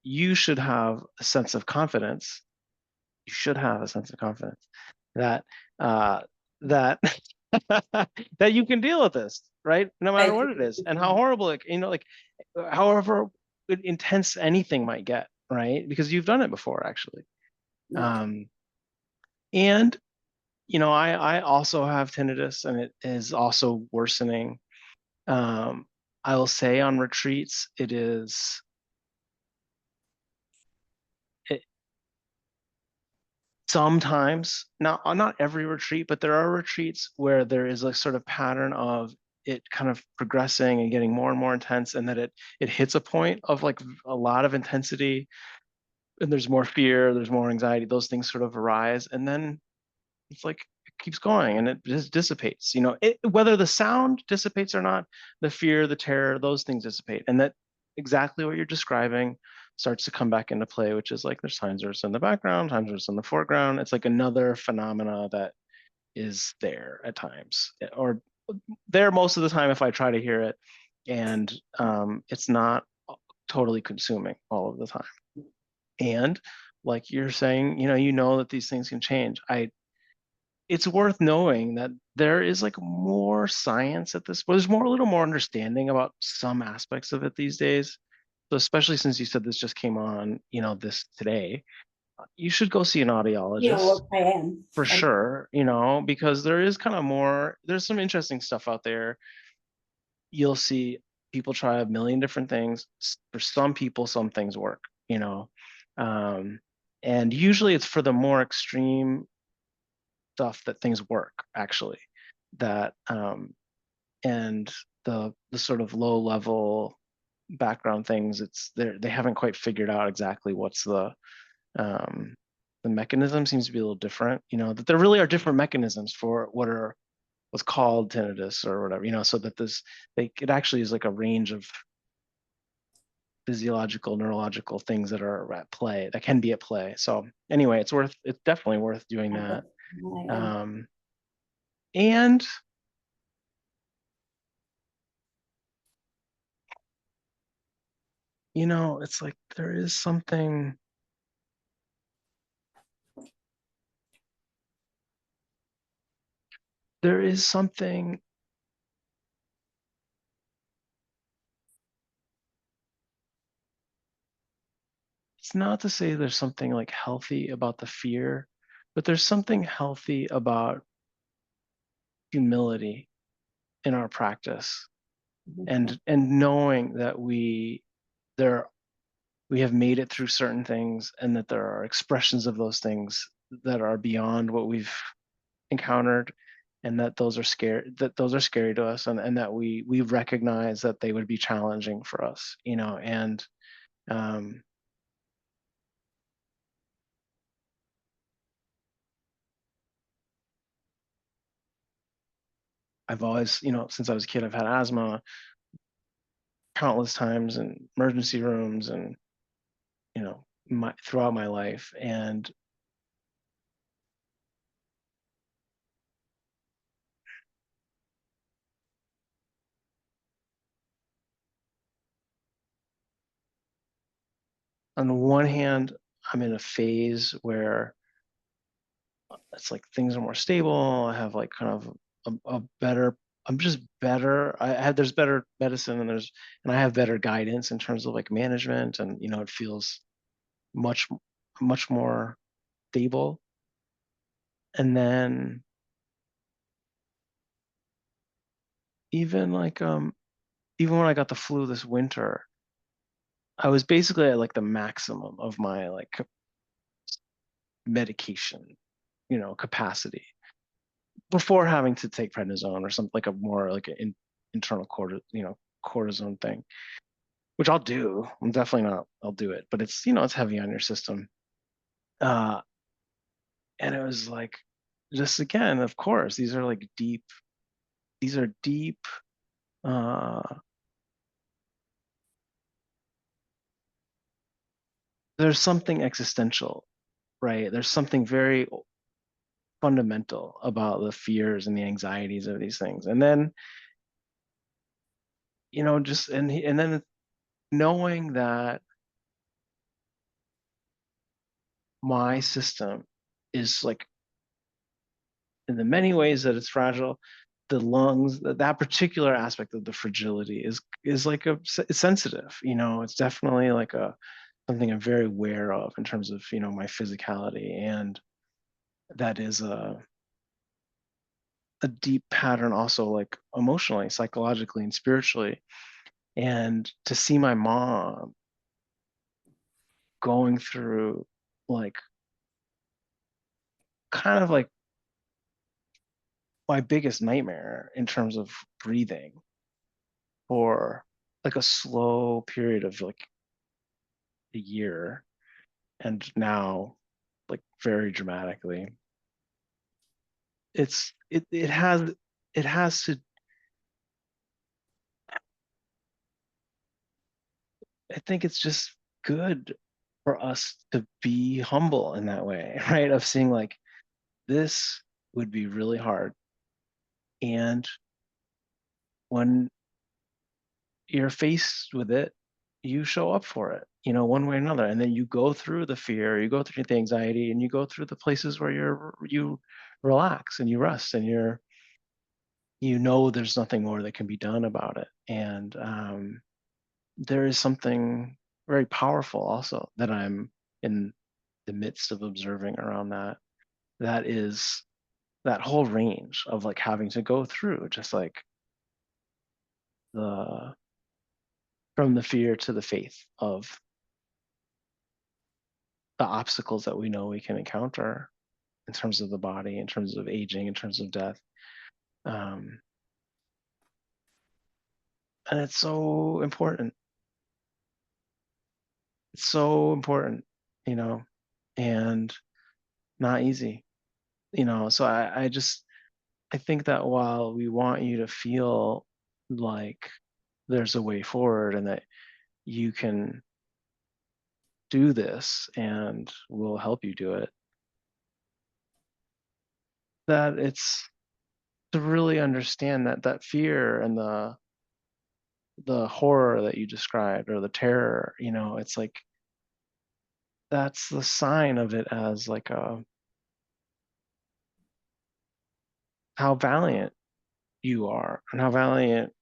you should have a sense of confidence. You should have a sense of confidence that that that you can deal with this, right? No matter what it is, and how horrible it, you know, like however intense anything might get, right? Because you've done it before, actually. And you know, I also have tinnitus, and it is also worsening. I will say on retreats, it sometimes, not every retreat, but there are retreats where there is a sort of pattern of it kind of progressing and getting more and more intense, and that it hits a point of like a lot of intensity, and there's more fear, there's more anxiety, those things sort of arise, and then it's like it keeps going and it just dissipates, you know, whether the sound dissipates or not, the fear, the terror, those things dissipate, and that exactly what you're describing starts to come back into play, which is like there's times where it's in the background, times where it's in the foreground. It's like another phenomena that is there at times, or there most of the time if I try to hear it, and it's not totally consuming all of the time. And like you're saying, you know that these things can change. It's worth knowing that there is like more science at this, but there's a little more understanding about some aspects of it these days. So especially since you said this just came on, you know, this today, you should go see an You audiologist know, I am. for sure, you know, because there is kind of more, there's some interesting stuff out there. You'll see people try a million different things. For some people, some things work, you know. And usually it's for the more extreme stuff that things work, actually. That and the sort of low level background things, they haven't quite figured out exactly what's the mechanism seems to be a little different, you know, that there really are different mechanisms for what's called tinnitus or whatever, you know, so that it actually is like a range of physiological, neurological things that are at play, that can be at play. So anyway, it's definitely worth doing that. And you know, it's like there is something it's not to say there's something like healthy about the fear, but there's something healthy about humility in our practice, and knowing that we have made it through certain things, and that there are expressions of those things that are beyond what we've encountered, and that those are scary to us, and that we recognize that they would be challenging for us, you know. And I've always, you know, since I was a kid, I've had asthma countless times in emergency rooms, and you know, throughout my life. And on the one hand, I'm in a phase where it's like things are more stable. I have like kind of a better, I'm just better. There's better medicine, and I have better guidance in terms of like management, and you know, it feels much more stable. And then even even when I got the flu this winter, I was basically at like the maximum of my like medication, you know, capacity before having to take prednisone or something like a more like an internal cortisone thing, which I'll do. I'll do it, but it's, you know, it's heavy on your system. And it was like, just again, of course, these are deep, uh, there's something existential, right? There's something very fundamental about the fears and the anxieties of these things. And then, you know, just, and then knowing that my system is like, in the many ways that it's fragile, the lungs, that particular aspect of the fragility is like it's sensitive, you know. It's definitely like something I'm very aware of in terms of, you know, my physicality. And that is a deep pattern also, like emotionally, psychologically, and spiritually. And to see my mom going through like kind of like my biggest nightmare in terms of breathing for like a slow period of like a year, and now like very dramatically, it has to, I think it's just good for us to be humble in that way, right? Of seeing like, this would be really hard, and when you're faced with it, you show up for it, you know, one way or another. And then you go through the fear, you go through the anxiety, and you go through the places where you relax and you rest, and you know there's nothing more that can be done about it. And there is something very powerful also that I'm in the midst of observing around that. That is that whole range of like having to go through just like the from the fear to the faith of the obstacles that we know we can encounter in terms of the body, in terms of aging, in terms of death. And it's so important. It's so important, and not easy, So I think that while we want you to feel like there's a way forward and that you can do this and we'll help you do it, that it's to really understand that fear and the horror that you described, or the terror, it's like that's the sign of it, as like how valiant you are and how valiant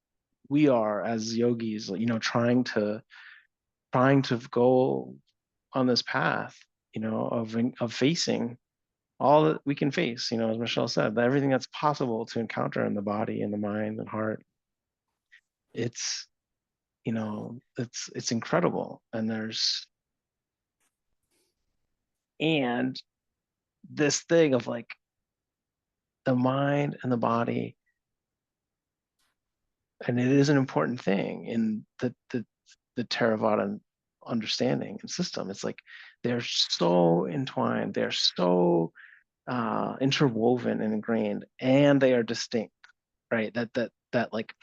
we are as yogis, trying to go on this path, of facing all that we can face, as Michele said, that everything that's possible to encounter in the body and the mind and heart. It's, it's incredible. And this thing of like the mind and the body, and it is an important thing in the Theravada understanding and system. It's like they're so entwined, they're so interwoven and ingrained, and they are distinct, right? That like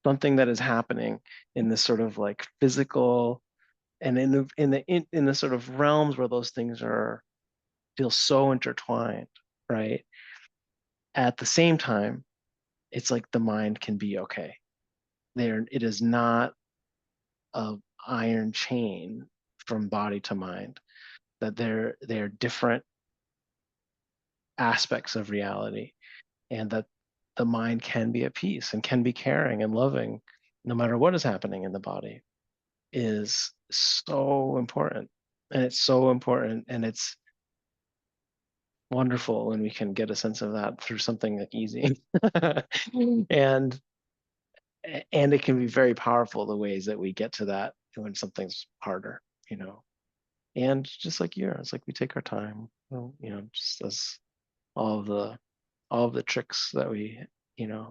something that is happening in this sort of like physical, and in the sort of realms where those things feel so intertwined, right? At the same time, it's like the mind can be okay. It is not a iron chain from body to mind, that they're different aspects of reality, and that the mind can be at peace and can be caring and loving no matter what is happening in the body, is so important. And it's so important, and it's wonderful when we can get a sense of that through something like easy. and it can be very powerful, the ways that we get to that when something's harder, and just like it's like we take our time, just as all of the tricks that we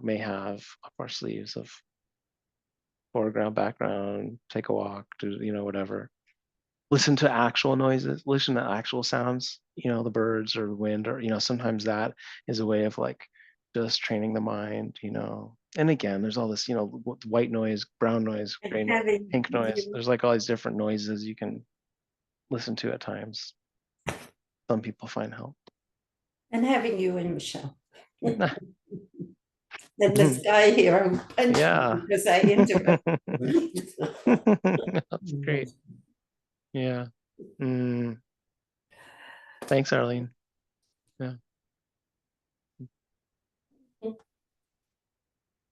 may have up our sleeves, of foreground, background, take a walk, do whatever, listen to actual noises, listen to actual sounds, the birds or the wind, or sometimes that is a way of like just training the mind, and again, there's all this, white noise, brown noise, And gray noise, having pink noise. you, There's like all these different noises you can listen to at times. Some people find help. and having you and Michele. And this guy here, I'm punching Yeah. because I interrupt. That's great. Yeah. Thanks, Arlene. Yeah.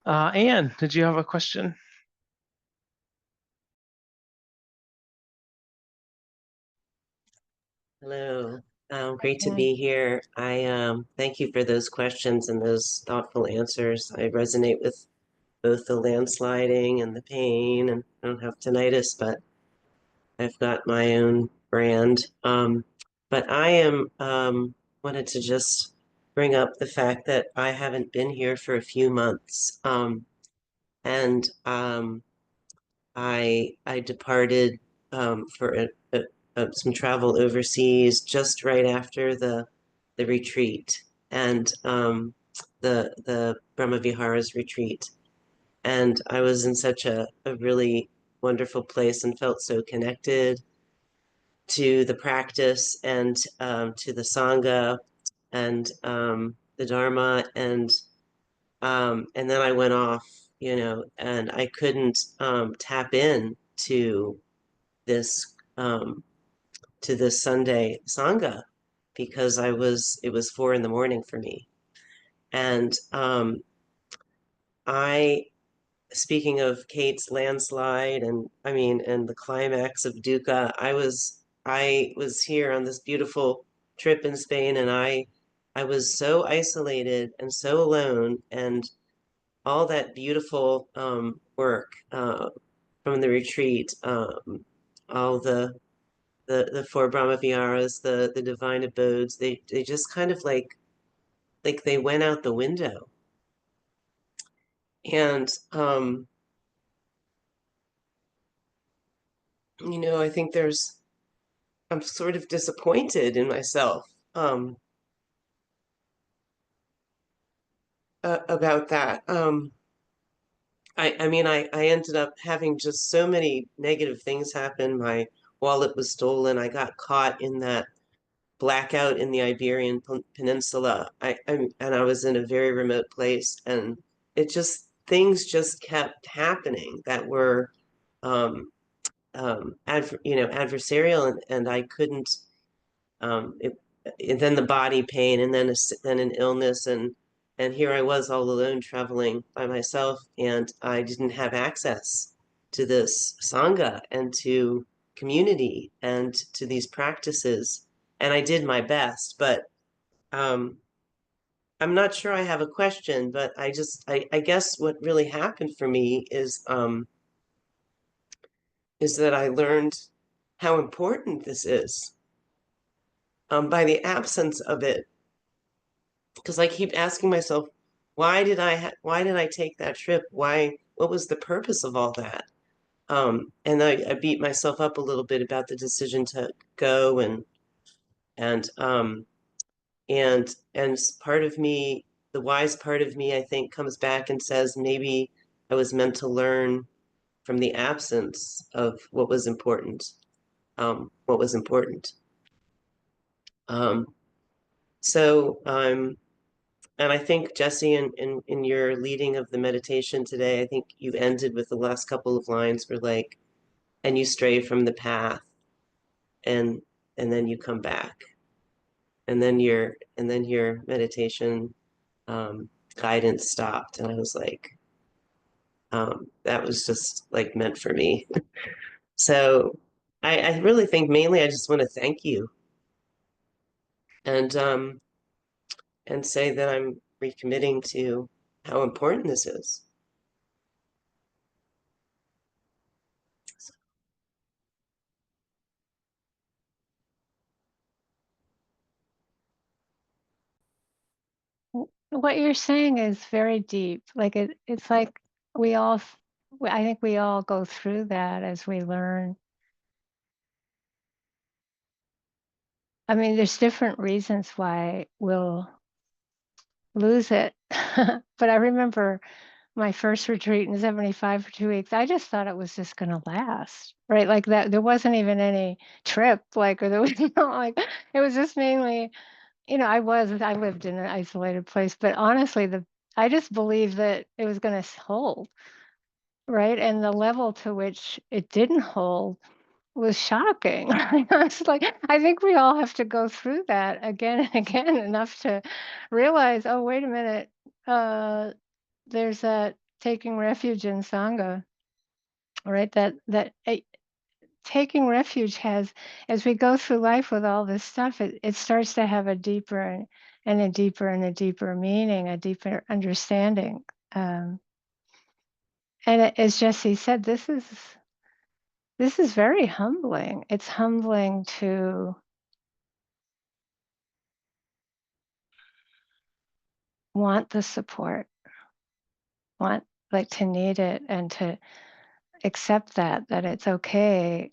Anne, did you have a question? Hello, great to be here. I thank you for those questions and those thoughtful answers. I resonate with both the landsliding and the pain, and I don't have tinnitus, but I've got my own brand. But I am wanted to just bring up the fact that I haven't been here for a few months, and I departed for some travel overseas just right after the retreat, and the Brahmavihara's retreat, and I was in such a really wonderful place and felt so connected to the practice and to the Sangha and the Dharma, and then I went off, and I couldn't tap in this um, to this Sunday Sangha because it was 4 a.m. for me. And speaking of Kate's landslide and the climax of dukkha, I was here on this beautiful trip in Spain, and I was so isolated and so alone, and all that beautiful work from the retreat, all the four Brahma Viharas, the divine abodes, they just kind of like they went out the window. And you know, I think I'm sort of disappointed in myself about that. I mean, I ended up having just so many negative things happen. My wallet was stolen. I got caught in that blackout in the Iberian Peninsula. And I was in a very remote place, and things just kept happening that were, adversarial, and I couldn't. And then the body pain, and then an illness, and here I was all alone traveling by myself, and I didn't have access to this sangha and to community and to these practices. And I did my best, but I'm not sure I have a question, but I guess what really happened for me is that I learned how important this is by the absence of it, because I keep asking myself, why did I take that trip? What was the purpose of all that? And I beat myself up a little bit about the decision to go, and part of me, the wise part of me, I think, comes back and says, maybe I was meant to learn from the absence of what was important. What was important. So and I think, Jesse, in your leading of the meditation today, I think you ended with the last couple of lines were like, and you stray from the path, and then you come back, and then your meditation guidance stopped, and I was like, that was just like meant for me. So I really think mainly I just want to thank you, and say that I'm recommitting to how important this is. What you're saying is very deep. Like it's like I think we all go through that as we learn. I mean, there's different reasons why we'll lose it. But I remember my first retreat in 75 for 2 weeks. I just thought it was just going to last, right? Like that, there wasn't even any trip, like, or there was, like, it was just mainly, I lived in an isolated place, but honestly, I just believed that it was going to hold, right? And the level to which it didn't hold was shocking. I was like, I think we all have to go through that again and again enough to realize, oh, wait a minute, there's that taking refuge in Sangha, right? Taking refuge has, as we go through life with all this stuff, it starts to have a deeper and a deeper and a deeper meaning, a deeper understanding. And as Jesse said, this is very humbling. It's humbling to want the support, want like to need it, and to accept that it's okay.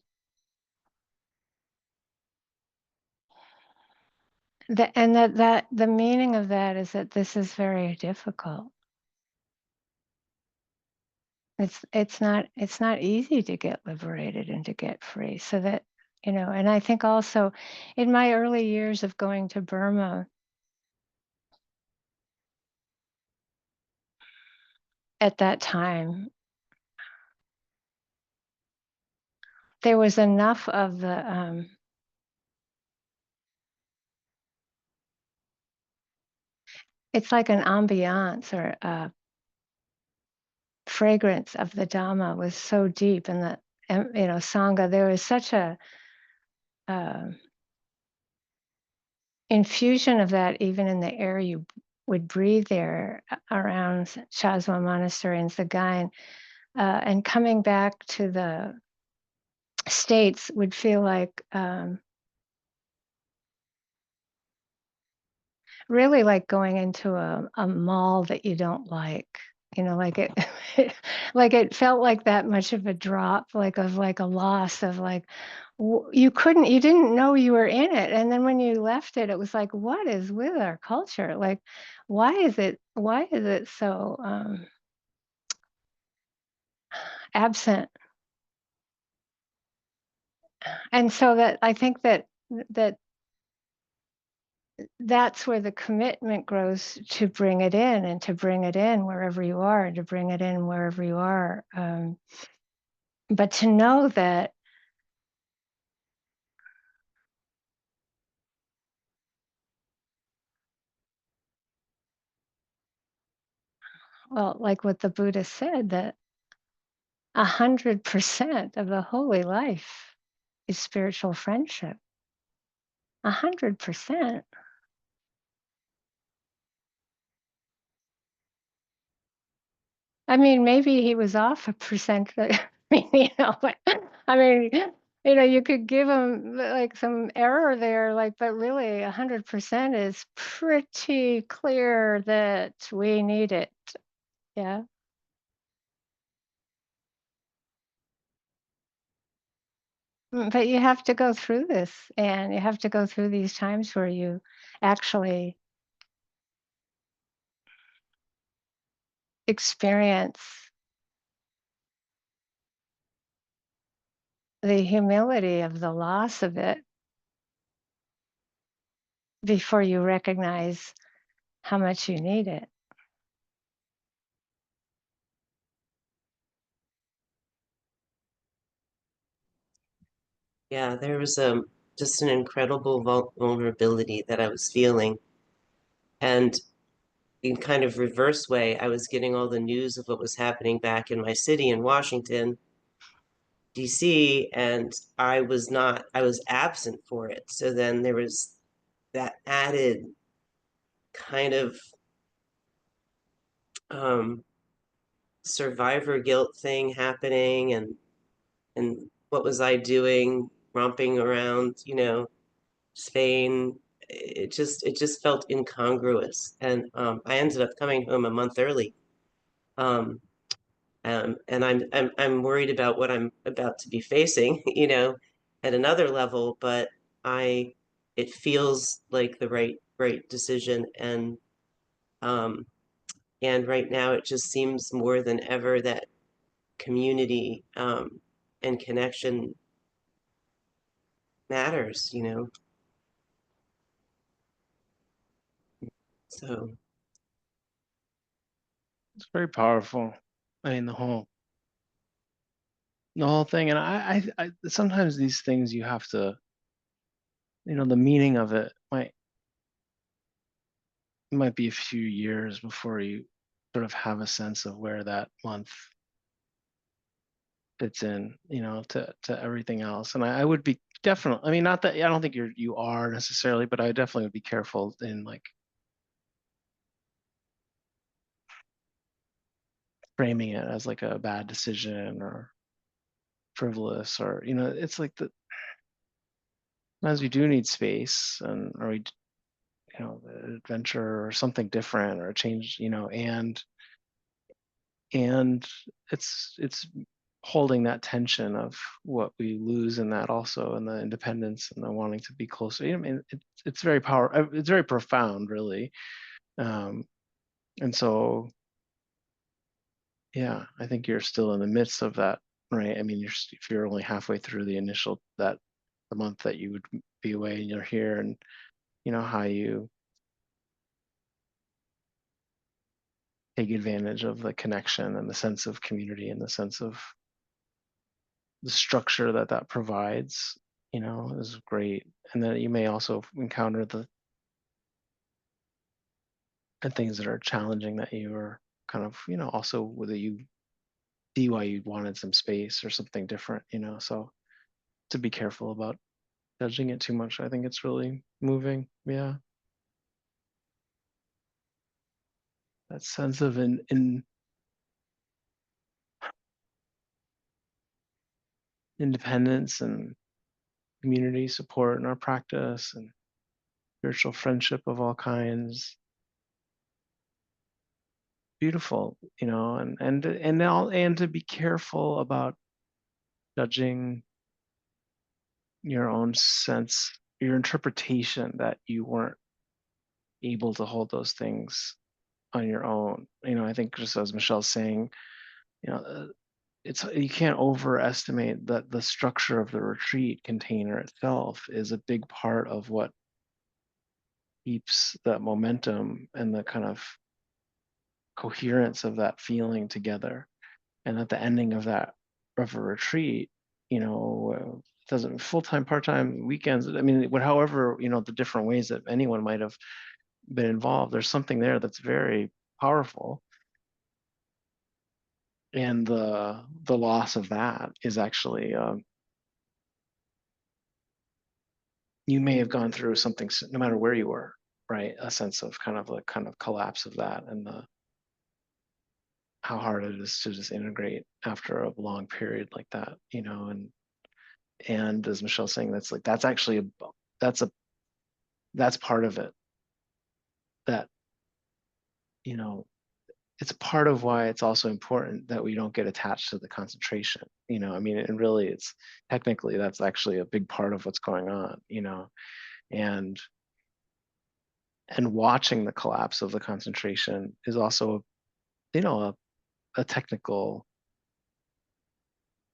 And that the meaning of that is that this is very difficult. It's not easy to get liberated and to get free. So that, and I think also in my early years of going to Burma, at that time, there was enough of the it's like an ambiance or a fragrance of the Dhamma was so deep, and the Sangha, there was such a infusion of that even in the air you would breathe there around Chasma Monastery and Sagaing. and coming back to the States would feel like really like going into a mall that you don't like, like it, like it felt like that much of a drop, like a loss of like, you didn't know you were in it. And then when you left it, it was like, what is with our culture? Like, why is it so absent? And so that I think that's where the commitment grows, to bring it in, and to bring it in wherever you are, and to bring it in wherever you are. But to know that, well, like what the Buddha said, that 100% of the holy life is spiritual friendship. 100%. I mean, maybe he was off a percent. I mean, but I mean, you could give him like some error there, like, but really 100% is pretty clear that we need it. Yeah. But you have to go through this, and you have to go through these times where you actually experience the humility of the loss of it before you recognize how much you need it. Yeah, there was just an incredible vulnerability that I was feeling. And in kind of reverse way, I was getting all the news of what was happening back in my city in Washington, DC, and I was absent for it. So then there was that added kind of um, survivor guilt thing happening, and what was I doing romping around, Spain. It just felt incongruous, and I ended up coming home a month early. And I'm worried about what I'm about to be facing, at another level, but I it feels like the right decision, um and right now it just seems more than ever that community and connection matters. So It's very powerful. I mean, the whole thing. And I sometimes these things you have to, the meaning of it might be a few years before you sort of have a sense of where that month fits in, to everything else. And I would be definitely, I mean, not that I don't think you are necessarily, but I definitely would be careful in like framing it as like a bad decision or frivolous, or it's like sometimes we do need space, or we adventure or something different or a change, and it's holding that tension of what we lose in that also, and the independence and the wanting to be closer. I mean, it's very it's very profound, really. And so, yeah, I think you're still in the midst of that, right? I mean, if you're only halfway through the month that you would be away and you're here, and how you take advantage of the connection and the sense of community and the sense of the structure that provides, is great. And then you may also encounter the things that are challenging that you are kind of, also whether you see why you wanted some space or something different, so to be careful about judging it too much. I think it's really moving. Yeah. That sense of in independence and community support in our practice and spiritual friendship of all kinds. Beautiful, you know, and to be careful about judging your own sense, your interpretation that you weren't able to hold those things on your own. You know, I think just as Michelle's saying, you know, you can't overestimate that the structure of the retreat container itself is a big part of what keeps that momentum and the kind of coherence of that feeling together. And at the ending of a retreat, you know, it doesn't full-time, part-time, weekends, I mean, however, you know, the different ways that anyone might have been involved, there's something there that's very powerful. And the loss of that is actually, you may have gone through something, no matter where you were, right? A sense of kind of collapse of that, and how hard it is to just integrate after a long period like that, you know. And as Michelle's saying, that's actually that's part of it. That, you know, it's part of why it's also important that we don't get attached to the concentration, you know. I mean, and really, it's technically that's actually a big part of what's going on, you know. And watching the collapse of the concentration is also, you know, a technical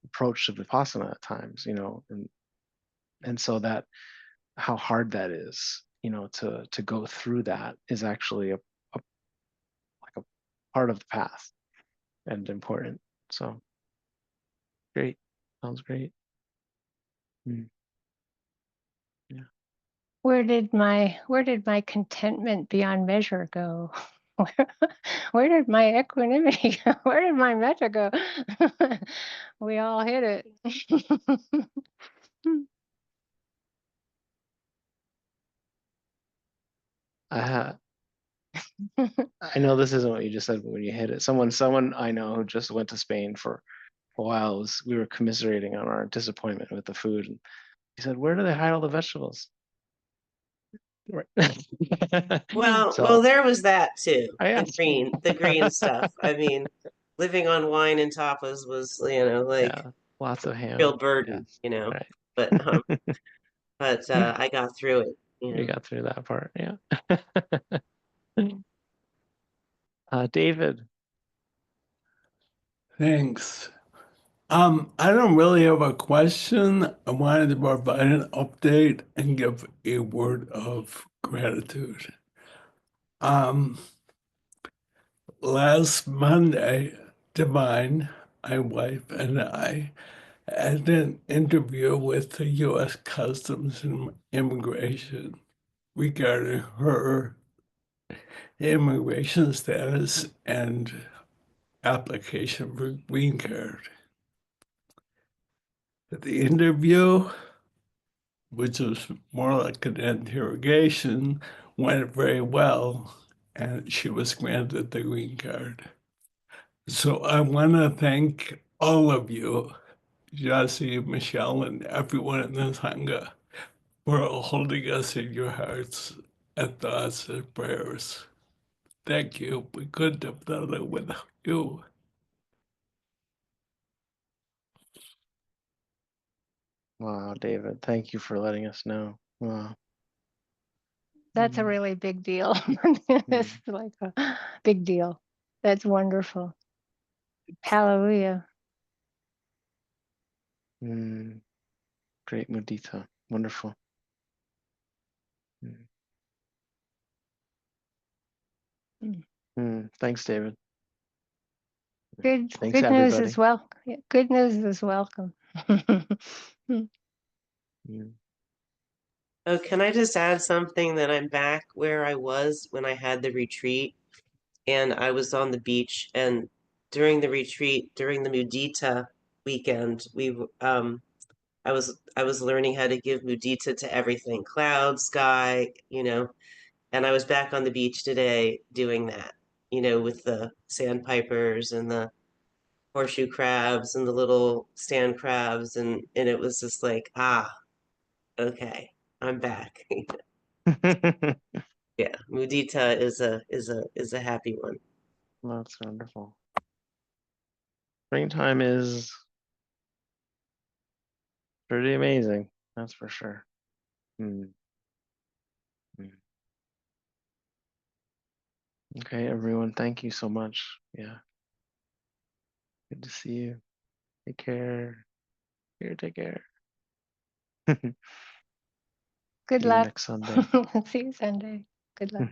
approach to Vipassana at times, you know. And so that, how hard that is, you know, to go through that is actually like a part of the path and important. So great. Sounds great. Yeah. Where did my contentment beyond measure go? Where did my equanimity go? Where did my metta go? We all hit it. I know this isn't what you just said, but when you hit it, someone I know who just went to Spain for a while, we were commiserating on our disappointment with the food, and he said, "Where do they hide all the vegetables?" Right. Well, there was that too. I The asked. green stuff. I mean, living on wine and tapas was, you know, like Yeah, lots of ham. real burden, Yes, you know. right. But I got through it. You You know. got through that part, yeah. David. Thanks. I don't really have a question. I wanted to provide an update and give a word of gratitude. Last Monday, Divine, my wife, and I had an interview with the U.S. Customs and Immigration regarding her immigration status and application for green card. The interview, which was more like an interrogation, went very well, and she was granted the green card. So I want to thank all of you, Jesse, Michelle, and everyone in the Sangha, for holding us in your hearts and thoughts and prayers. Thank you. We couldn't have done it without you. Wow, David, thank you for letting us know. Wow. That's a really big deal. It's like a big deal. That's wonderful. Hallelujah. Great mudita. Wonderful. Thanks, David. Good Thanks, good news everybody. as well. Good news is welcome. Oh, can I just add something that I'm back where I was when I had the retreat, and I was on the beach, and during the retreat, during the mudita weekend, I was learning how to give mudita to everything, cloud, sky, you know, and I was back on the beach today doing that, you know, with the sandpipers and the horseshoe crabs and the little stand crabs, and it was just like, okay, I'm back. Yeah, mudita is a happy one. That's wonderful. Springtime is pretty amazing, that's for sure. Hmm. Hmm. Okay, everyone, thank you so much. Yeah, good to see you. Take care. Here, take care. Good See you luck. next Sunday. See you Sunday. Good luck.